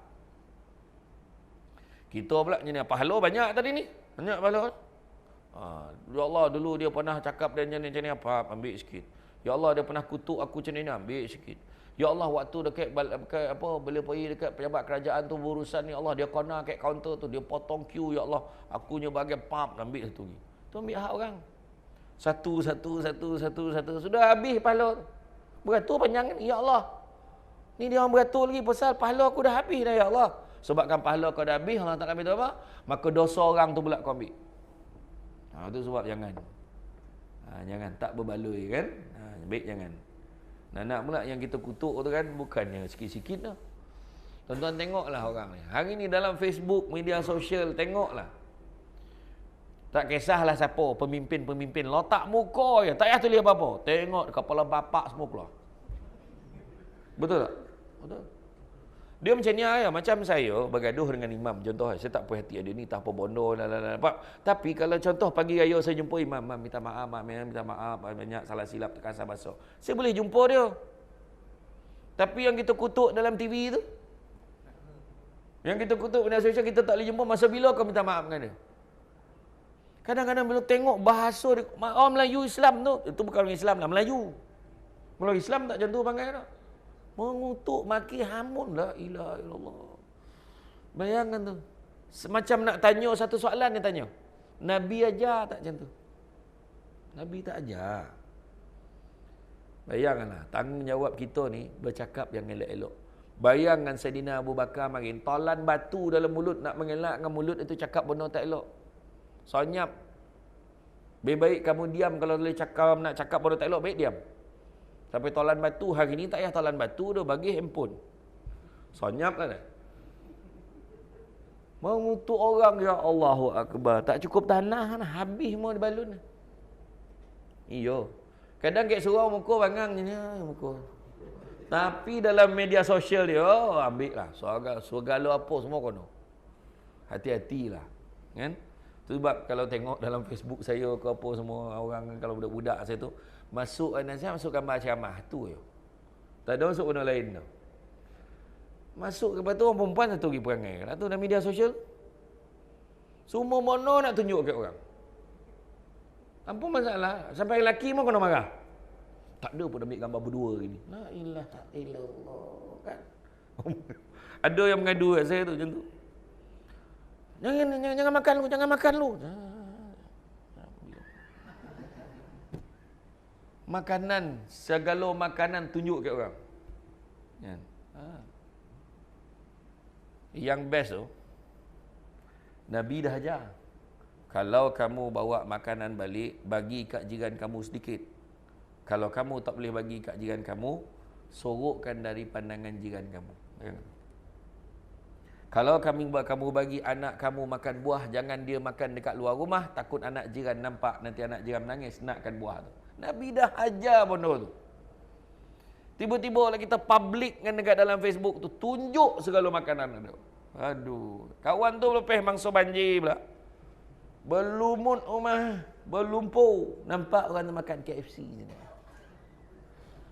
Kita pula ni pahala banyak tadi ni. Banyak pahala. Ya Allah, dulu dia pernah cakap dan macam ni apa, ambil sikit. Ya Allah, dia pernah kutuk aku macam ni, ambil sikit. Ya Allah, waktu dekat bila pergi dekat pejabat kerajaan tu berurusan ni, Allah dia kena kat kaunter tu, dia potong queue, ya Allah, akunya bahagian pump, ambil satu lagi. Tu ambil hak orang. Satu. Sudah habis pahala tu. Beratur panjang ni, ya Allah. Ni dia orang beratur lagi pasal pahala aku dah habis dah, ya Allah. Sebabkan pahala kau dah habis, Allah tak ambil tu apa? Maka dosa orang tu pula kau ambil. Itu sebab jangan. Jangan tak berbaloi kan. Baik jangan. Nak pula yang kita kutuk tu kan bukannya sikit-sikit dah. Tuan-tuan tengoklah orang ni. Hari ni dalam Facebook, media sosial, tengoklah. Tak kisahlah siapa, pemimpin-pemimpin. Letak muka je, tak payah tulis apa-apa. Tengok kepala bapak semua keluar. Betul tak? Betul. Dia macam ni ya, macam saya bergaduh dengan imam. Contoh, saya tak puas hati ada ni, tak apa bodoh. Tapi kalau contoh pagi raya saya jumpa imam, minta maaf, banyak salah silap, terkasar basuh. Saya boleh jumpa dia. Tapi yang kita kutuk dalam TV tu, yang kita kutuk media sosial, kita tak boleh jumpa. Masa bila kau minta maaf dengan dia? Kadang-kadang bila tengok bahasa dia, orang Melayu Islam tu, itu bukan orang Islam lah, Melayu. Melayu Islam tak macam tu panggil tak? Mengutuk, maki, hamun, la ilaha illallah. Bayangkan tu. Semacam nak tanya satu soalan dia tanya. Nabi ajar tak macam tu? Nabi tak ajar. Bayangkanlah, tanggungjawab kita ni bercakap yang elok-elok. Bayangkan Saidina Abu Bakar makin tolan batu dalam mulut, nak mengelak dengan mulut itu cakap benda tak elok. Sonyap. Lebih baik kamu diam kalau boleh cakap, nak cakap benda tak elok, baik diam. Sampai tolan batu, hari ni tak payah tolan batu dah, bagi handphone. Sonyap lah dah. Mengutuk orang, ya Allahu Akbar. Tak cukup tanah, habis semua di balun. Iyo. Kadang kat surau muka bangang je ni, muka. Tapi dalam media sosial dia, ambil lah. Segala apa semua kono. Hati-hatilah. Kan? Sebab kalau tengok dalam Facebook saya ke apa semua, orang kalau budak-budak saya tu, masuk gambar ceramah tu je. Tak ada masuk benda lain tau. Masuk ke tu orang perempuan satu pergi perangai. Lah tu dalam media sosial. Semua mono nak tunjuk kat orang. Apa masalah? Sampai lelaki pun kena marah. Tak ada pun ambil gambar berdua gini. La ilaha illallah kan. Ada yang mengadu kat saya tu macam tu. Jangan makan lu, jangan makan lu. Makanan, segala makanan tunjuk kat orang. Kan? Yang best tu, Nabi dah ajar. Kalau kamu bawa makanan balik, bagi kat jiran kamu sedikit. Kalau kamu tak boleh bagi kat jiran kamu, sorokkan dari pandangan jiran kamu. Kalau kamu bagi anak kamu makan buah, jangan dia makan dekat luar rumah, takut anak jiran nampak, nanti anak jiran menangis, nakkan buah tu. Nabi dah ajar benda tu. Tiba-tiba lah kita public kan dekat dalam Facebook tu, tunjuk segala makanan ada. Aduh, kawan tu lepas mangsa banjir pula. Berlumut rumah, berlumpur. Nampak orang tu makan KFC ni.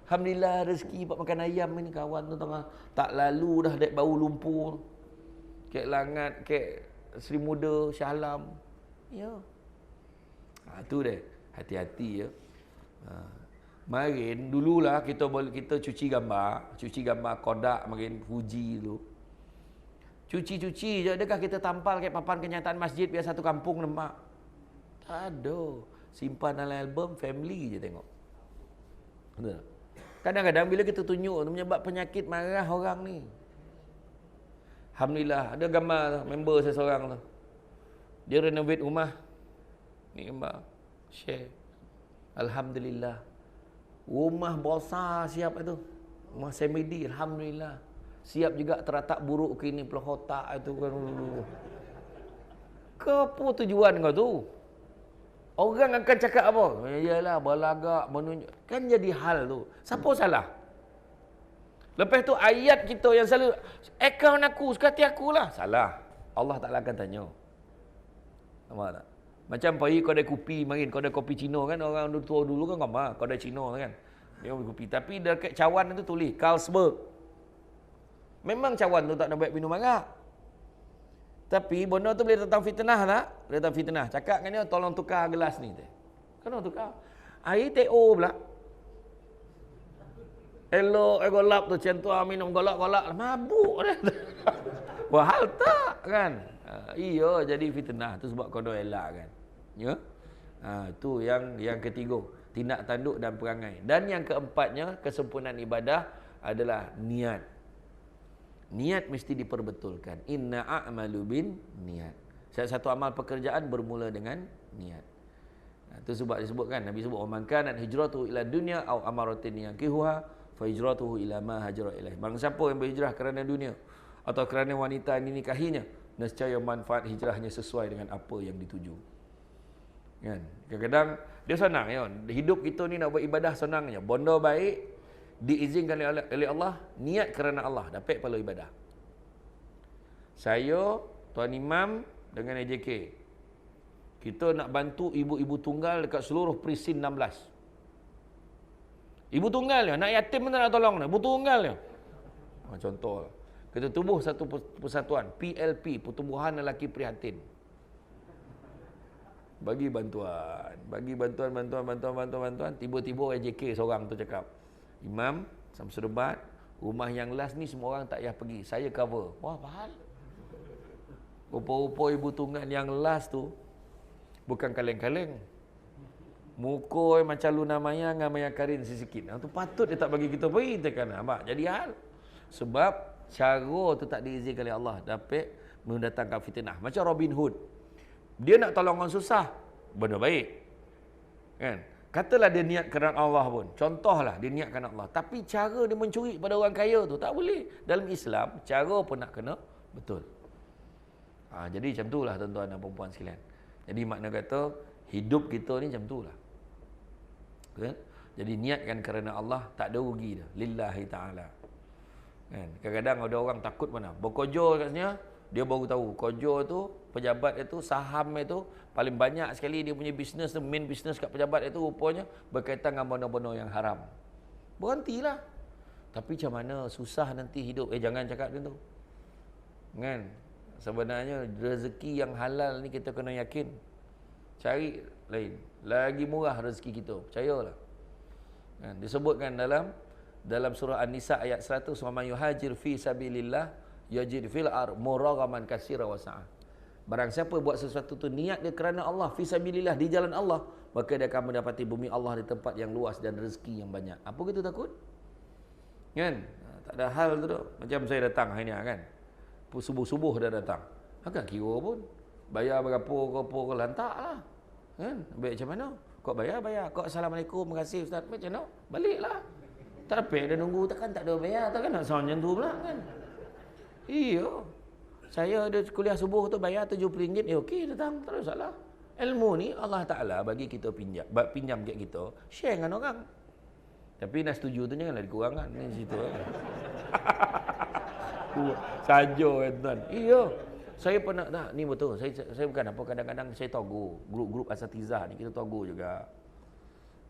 Alhamdulillah rezeki buat makan ayam ni kawan tu tengah. Tak lalu dah dek bau lumpur. Kek Langat, kek Seri Muda, Shah Alam. Ya. Tu deh. Hati-hati ya. Marin dululah kita cuci gambar Kodak marin Fuji dulu. Cuci-cuci je, adakah kita tampal kat papan kenyataan masjid biar satu kampung nampak? Tak ada. Simpan dalam album, family je tengok. Betul tak? Kadang-kadang bila kita tunjuk tu menyebab penyakit marah orang ni. Alhamdulillah, ada gambar member saya seorang tu. Dia renovate rumah. Ni gambar. Share. Alhamdulillah. Rumah besar siap itu. Rumah semedi, alhamdulillah. Siap juga teratak buruk ke ini pelah otak itu kan. Apa tujuan kau tu? Orang akan cakap apa? Yalah, berlagak, menunjuk. Kan jadi hal tu. Siapa salah? Lepas tu ayat kita yang selalu, akaun aku, suka hati aku lah. Salah. Allah Ta'ala akan tanya. Nampak tak? Macam pergi kedai kopi marin, kedai kopi Cina kan, orang tua dulu kan gambar, kedai Cina kan. Dia ambil kopi. Tapi dekat cawan tu tulis, Carlsberg. Memang cawan tu tak nak buat minum arak. Tapi benda tu boleh datang fitnah tak? Boleh datang fitnah. Cakap dengan dia, tolong tukar gelas ni. Kena tukar. Air TO pula. Elok golap tu, centua minum golak-golak. Mabuk dah. Wah, hal tak kan? Iya, jadi fitnah. Tu sebab kau dah elak kan. Ya? Tu yang ketiga. Tindak tanduk dan perangai. Dan yang keempatnya, kesempurnaan ibadah adalah niat. Niat mesti diperbetulkan. Inna a'malu bin niat. Satu amal pekerjaan bermula dengan niat. Itu sebab disebutkan, Nabi sebut, "Man kanat hijratuhu ila dunya aw amaratin yankihuha fa hijratuhu ila ma hajara ilaih." Barang siapa yang berhijrah kerana dunia atau kerana wanita yang dinikahinya, nescaya manfaat hijrahnya sesuai dengan apa yang dituju. Kan? Kadang-kadang dia senang ya. Hidup kita ni nak buat ibadah senangnya. Benda baik diizinkan oleh Allah, niat kerana Allah, dapat pahala ibadah. Saya, Tuan Imam dengan AJK, kita nak bantu ibu-ibu tunggal dekat seluruh Presin 16. Ibu tunggal ya, nak yatim pun tak nak tolong. Ibu tunggal ya. Contoh, kita tubuh satu persatuan, PLP, Pertubuhan Lelaki Prihatin. Bagi bantuan. Tiba-tiba AJK seorang tu cakap, "Imam, Samsul Debat, rumah yang last ni semua orang tak payah pergi. Saya cover." Wah, pahal. Rupa-rupa ibu tunggal yang last tu bukan kaleng-kaleng. Muka macam Luna Maya dengan Maya Karin sikit. Tu patut dia tak bagi kita pergi. Nampak? Jadi hal. Sebab cara tu tak diizinkan oleh Allah. Dapat mendatangkan fitnah. Macam Robin Hood. Dia nak tolong orang susah. Benda baik. Kan? Katalah dia niat kerana Allah pun. Contohlah dia niat kerana Allah. Tapi cara dia mencuri pada orang kaya tu tak boleh. Dalam Islam, cara pun nak kena betul. Jadi macam itulah tuan-tuan dan perempuan sekalian. Jadi makna kata, hidup kita ni macam itulah. Kan? Jadi niatkan kerana Allah, tak ada rugi dah. Lillahi ta'ala. Kan? Kadang-kadang ada orang takut mana. Berkojo katanya, dia baru tahu. Kojo tu, pejabat itu, saham itu, paling banyak sekali dia punya bisnes tu, main bisnes kat pejabat itu rupanya berkaitan dengan benda-benda yang haram. Berhentilah. Tapi macam mana susah nanti hidup. Jangan cakap macam tu. Kan? Sebenarnya rezeki yang halal ni kita kena yakin. Cari lain. Lagi murah rezeki kita. Percayalah. Kan? Disebutkan dalam surah An-Nisa ayat 100, "Wa man yuhajir fi sabilillah yajid fil ar muragaman katsira wa sa'ah." Barang siapa buat sesuatu tu niat dia kerana Allah, fi sabilillah, di jalan Allah, maka dia akan mendapati bumi Allah di tempat yang luas dan rezeki yang banyak. Apa kita takut? Kan? Tak ada hal tu dah. Macam saya datang hari ni kan. Subuh-subuh dah datang. Agak kira pun. Bayar berapa ke lantak lah. Kan? Baik macam mana? Kau bayar. Kau assalamualaikum, terima kasih ustaz. Macam mana? Baliklah. Tak apa dah nunggu, takkan tak ada bayar. Takkan nak sound macam tu pula kan? Iya. Saya ada kuliah subuh tu bayar RM70. Okey datang. Tak ada salah. Ilmu ni Allah Ta'ala bagi kita pinjam kat kita. Share dengan orang. Tapi nak setuju tu janganlah dikurangkan ni situ. Saja tuan. Iya. Saya pernah tak ni betul. Saya bukan apa, kadang-kadang saya togo grup-grup asatizah ni kita togo juga.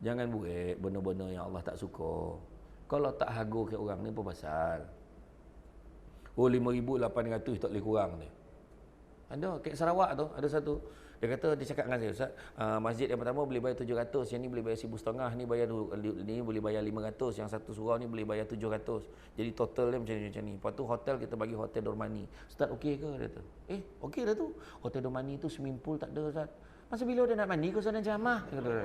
Jangan buat benda-benda yang Allah tak suka. Kalau tak hago ke orang ni apa pasal? Oh 5,800 tak boleh kurang ni. Ada kat Sarawak tu ada satu. Dia kata, dia cakap dengan saya, "Ustaz, masjid yang pertama boleh bayar 700, yang ni boleh bayar 1,500, ni boleh bayar 500, yang satu surau ni boleh bayar 700. Jadi total dia macam ni. Lepas tu hotel kita bagi hotel dormani. Ustaz okey ke?" Dia kata. Okey dah tu. Hotel dormani tu swimming pool tak ada Ustaz. Masa bila dia nak mandi kau sana jamah? Dia kata.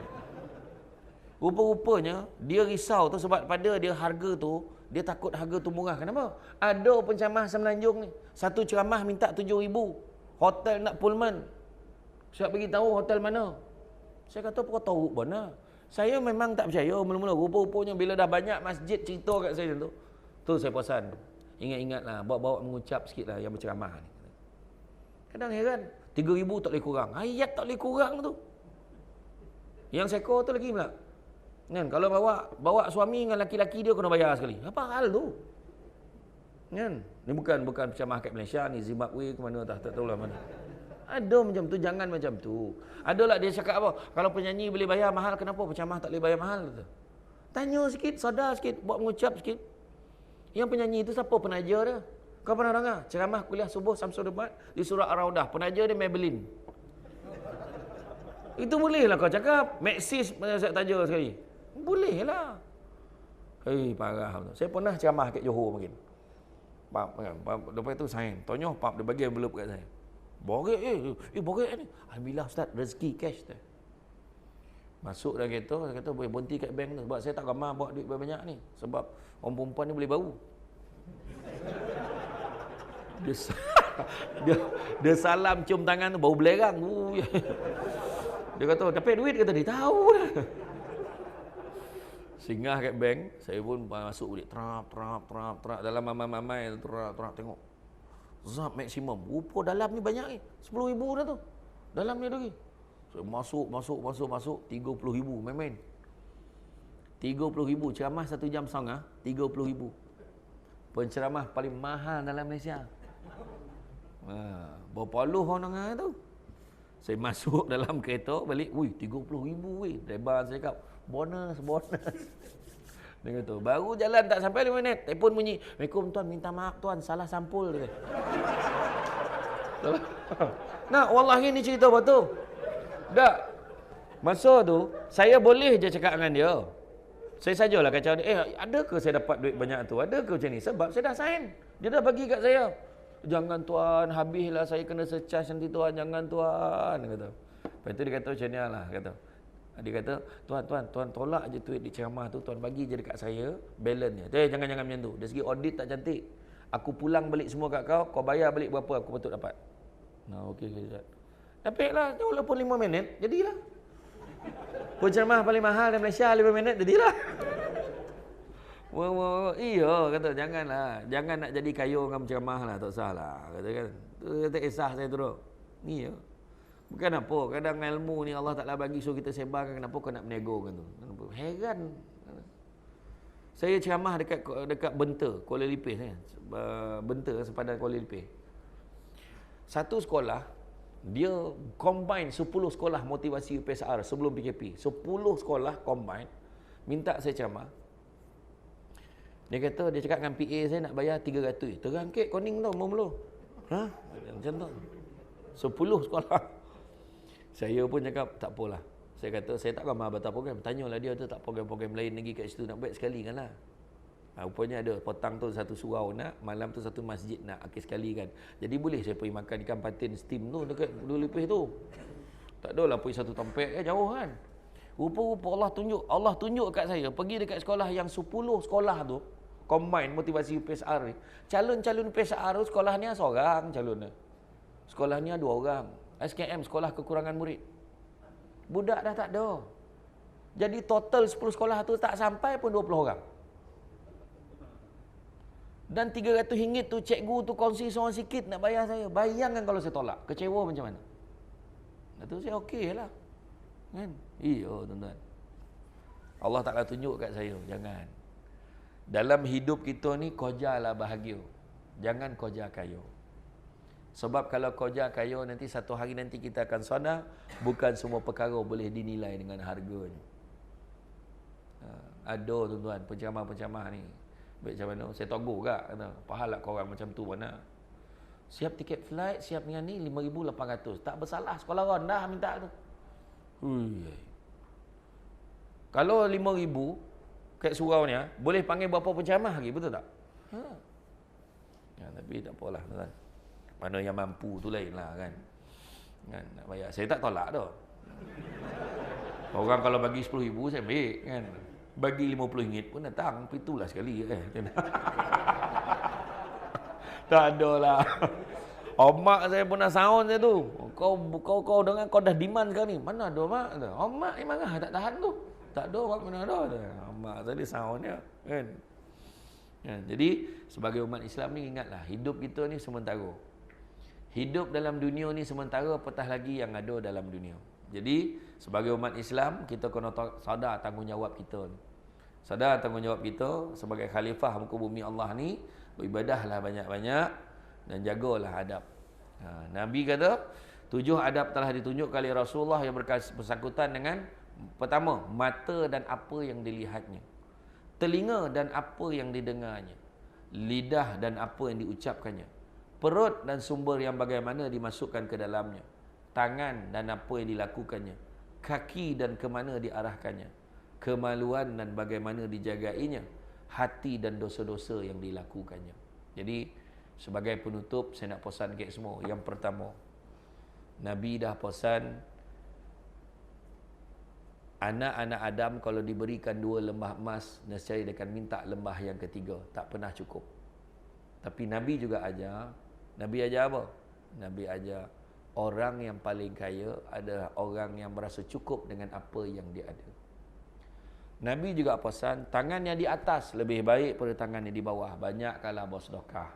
Rupa-rupanya dia risau tu sebab pada dia harga tu, dia takut harga tu murah. Kenapa? Ada pencamah Semenanjung ni. Satu ceramah minta 7,000. Hotel nak Pullman. Saya bagi tahu hotel mana. Saya kata apa kau tahu mana? Saya memang tak percaya mula-mula. Rupa-rupanya bila dah banyak masjid cerita kat saya tu saya perasan. Ingat-ingatlah, bawa-bawa mengucap sikitlah yang berceramah ni. Kadang heran, 3,000 tak boleh kurang. Ayat tak boleh kurang tu. Yang seko tu lagi pula. Kan, kalau bawa suami dengan laki-laki dia kena bayar sekali. Apa hal tu? Kan? Ni bukan penceramah kat Malaysia ni, Zimbabwe ke mana tak tahulah mana. Ada macam tu, jangan macam tu. Adalah dia cakap apa? Kalau penyanyi boleh bayar mahal, kenapa penceramah tak boleh bayar mahal? Tanya sikit, sadar sikit, buat mengucap sikit. Yang penyanyi itu siapa penaja dia? Kau pernah dengar? Ceramah kuliah subuh Samsul Debat di surah Ar-Raudah. Penaja dia Maybelline. Itu bolehlah kau cakap. Maxis saya taja sekali. Bolehlah. Parah. Saya pernah ceramah kat Johor mungkin. Lepas tu saya tonyoh dia bagi envelope kat saya. Borek borek ni. Alhamdulillah Ustaz, rezeki cash tu. Masuk dalam kereta, saya kata boleh berhenti kat bank tu sebab saya tak ramai bawa duit banyak ni. Sebab orang perempuan ni boleh bau. Dia salam cium tangan tu bau belerang. Dia kata, "Dapat duit?" Kata dia tahu dah. Singgah kat bank, saya pun masuk duit trap dalam mamai trap tengok. Zap maksimum. Rupa dalam ni banyak ni. 10,000 dah tu. Dalam ni lagi. So, masuk 30,000 main-main. 30,000 ceramah 1 jam setengah, 30,000. Penceramah paling mahal dalam Malaysia. Berapa puluh orang dengar tu. Saya masuk dalam kereta balik, 30,000 weh. Driver saya cakap, bonus. Dia kata, baru jalan tak sampai 5 minit, telefon bunyi. "Assalamualaikum tuan, minta maaf tuan, salah sampul." Dia. Nah, wallahi ni cerita betul. Tak. Masa tu, saya boleh je cakap dengan dia. Saya sajalah kacau dia, ada ke saya dapat duit banyak tu? Ada ke macam ni? Sebab saya dah sign. Dia dah bagi kat saya. "Jangan tuan, habislah saya kena secharge nanti tuan, jangan tuan." Dia kata. Lepas tu dia kata macam ni lah, kata. Dia kata, tuan tolak je duit di ceramah tu, tuan bagi je dekat saya balance dia. Jangan macam tu. Dari segi audit tak cantik. Aku pulang balik semua kat kau bayar balik berapa aku patut dapat. Nah, okey Ustaz. Dapatlah walaupun 5 minit, jadilah. Penceramah paling mahal di Malaysia 5 minit jadilah. Iya kata, jangan nak jadi kayu dengan penceramah lah, tak usahlah kata kan. Tu kata kisah saya terus. Iya. Bukan apa, kadang ilmu ni Allah Ta'ala bagi suruh kita sebarkan, kenapa kau nak menegokan tu? Heran. Saya ceramah dekat Benta, Kuala Lumpur kan. Benta sepadan Kuala Lumpur. Satu sekolah dia combine 10 sekolah motivasi UPSR sebelum PKP. 10 sekolah combine minta saya ceramah. Dia kata, dia cakap dengan PA saya nak bayar 300. Terangkit koning tau, mula-mula. Ha? Macam tu. 10 sekolah. Saya pun cakap, tak apalah. Saya kata, saya tak ramah batal program. Tanyalah dia tu tak program-program lain lagi kat situ. Nak buat sekali kan lah. Rupanya ada, petang tu satu surau nak, malam tu satu masjid nak, akhir sekali kan. Jadi boleh saya pergi makan ikan patin steam tu dekat Dua Lepis tu. Tak adalah pergi satu tempat jauh kan. Rupa-rupa Allah tunjuk kat saya, pergi dekat sekolah yang 10 sekolah tu, combine motivasi PSR ni. Calon-calon PSR tu sekolah ni seorang calon ni. Sekolah ni 2 orang. SKM, sekolah kekurangan murid. Budak dah tak ada. Jadi total 10 sekolah tu tak sampai pun 20 orang. Dan RM300 tu cikgu tu kongsi seorang sikit nak bayar saya. Bayangkan kalau saya tolak. Kecewa macam mana? Itu saya okey lah. Kan? Iya tuan-tuan. Allah Ta'ala tunjuk kat saya. Jangan. Dalam hidup kita ni, kojalah bahagia. Jangan koja kaya. Sebab kalau koja kaya, nanti satu hari nanti kita akan sadar, bukan semua perkara boleh dinilai dengan harganya. Ada tuan-tuan, penceramah-penceramah ni. Baik macam mana? Saya togur kak. Kata, pahala korang macam tu mana? Siap tiket flight, siap dengan ni 5,800. Tak bersalah, sekolah rendah minta tu. Kalau 5,000 kat surau ni, boleh panggil berapa penceramah lagi, betul tak? Ya, tapi tak apalah tuan. Mana yang mampu tu lain lah kan. Nak bayar. Saya tak tolak dah. Orang kalau bagi 10,000 saya ambil kan. Bagi RM50 pun datang. Itulah sekali. Tak ada lah. Omak saya pernah sound saya tu. Kau dengan kau dah demand sekarang ni. Mana ada omak? Omak ni marah tak tahan tu. Tak ada omak mana ada. Omak tadi soundnya kan. Jadi sebagai umat Islam ni ingatlah, hidup kita ni sementara. Hidup dalam dunia ni sementara, apatah lagi yang ada dalam dunia. Jadi sebagai umat Islam, kita kena sadar tanggungjawab kita ni. Sadar tanggungjawab kita sebagai khalifah muka bumi Allah ni, beribadahlah banyak-banyak dan jagalah adab. Nabi kata 7 adab telah ditunjuk oleh Rasulullah yang bersangkutan dengan, pertama, mata dan apa yang dilihatnya, telinga dan apa yang didengarnya, lidah dan apa yang diucapkannya, perut dan sumber yang bagaimana dimasukkan ke dalamnya, tangan dan apa yang dilakukannya, kaki dan ke mana diarahkannya, kemaluan dan bagaimana dijagainya, hati dan dosa-dosa yang dilakukannya. Jadi sebagai penutup, saya nak pesan kat semua. Yang pertama, Nabi dah pesan anak-anak Adam kalau diberikan 2 lembah emas, nescaya dia akan minta lembah yang ketiga. Tak pernah cukup. Tapi Nabi juga ajar. Nabi ajar apa? Nabi ajar orang yang paling kaya adalah orang yang merasa cukup dengan apa yang dia ada. Nabi juga pesan, tangan yang di atas lebih baik pada tangan yang di bawah. Banyak kala bersedekah.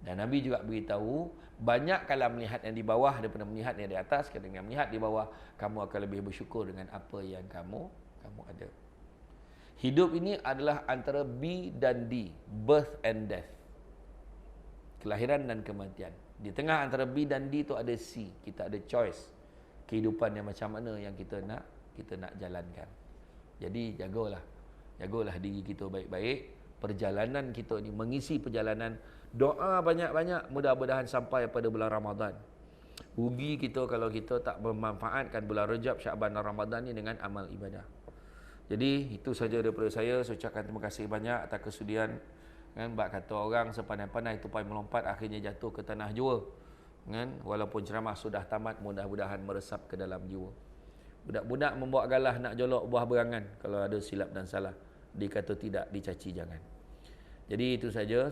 Dan Nabi juga beritahu, banyak kala melihat yang di bawah daripada melihat yang di atas. Kerana melihat di bawah, kamu akan lebih bersyukur dengan apa yang kamu ada. Hidup ini adalah antara B dan D, birth and death. Kelahiran dan kematian. Di tengah antara B dan D tu ada C. Kita ada choice. Kehidupan yang macam mana yang kita nak jalankan. Jadi jagalah diri kita baik-baik. Perjalanan kita ni, mengisi perjalanan, doa banyak-banyak, mudah-mudahan sampai pada bulan Ramadan. Rugi kita kalau kita tak memanfaatkan bulan Rajab, Syaban dan Ramadan ni dengan amal ibadah. Jadi itu saja daripada saya. Saya ucapkan terima kasih banyak atas kesudian. Kan, bak kata orang sepandai-pandai tupai melompat, akhirnya jatuh ke tanah jua. Kan, walaupun ceramah sudah tamat, mudah-mudahan meresap ke dalam jiwa. Budak-budak membawa galah nak jolok buah berangan. Kalau ada silap dan salah, dikata tidak, dicaci jangan. Jadi itu saja.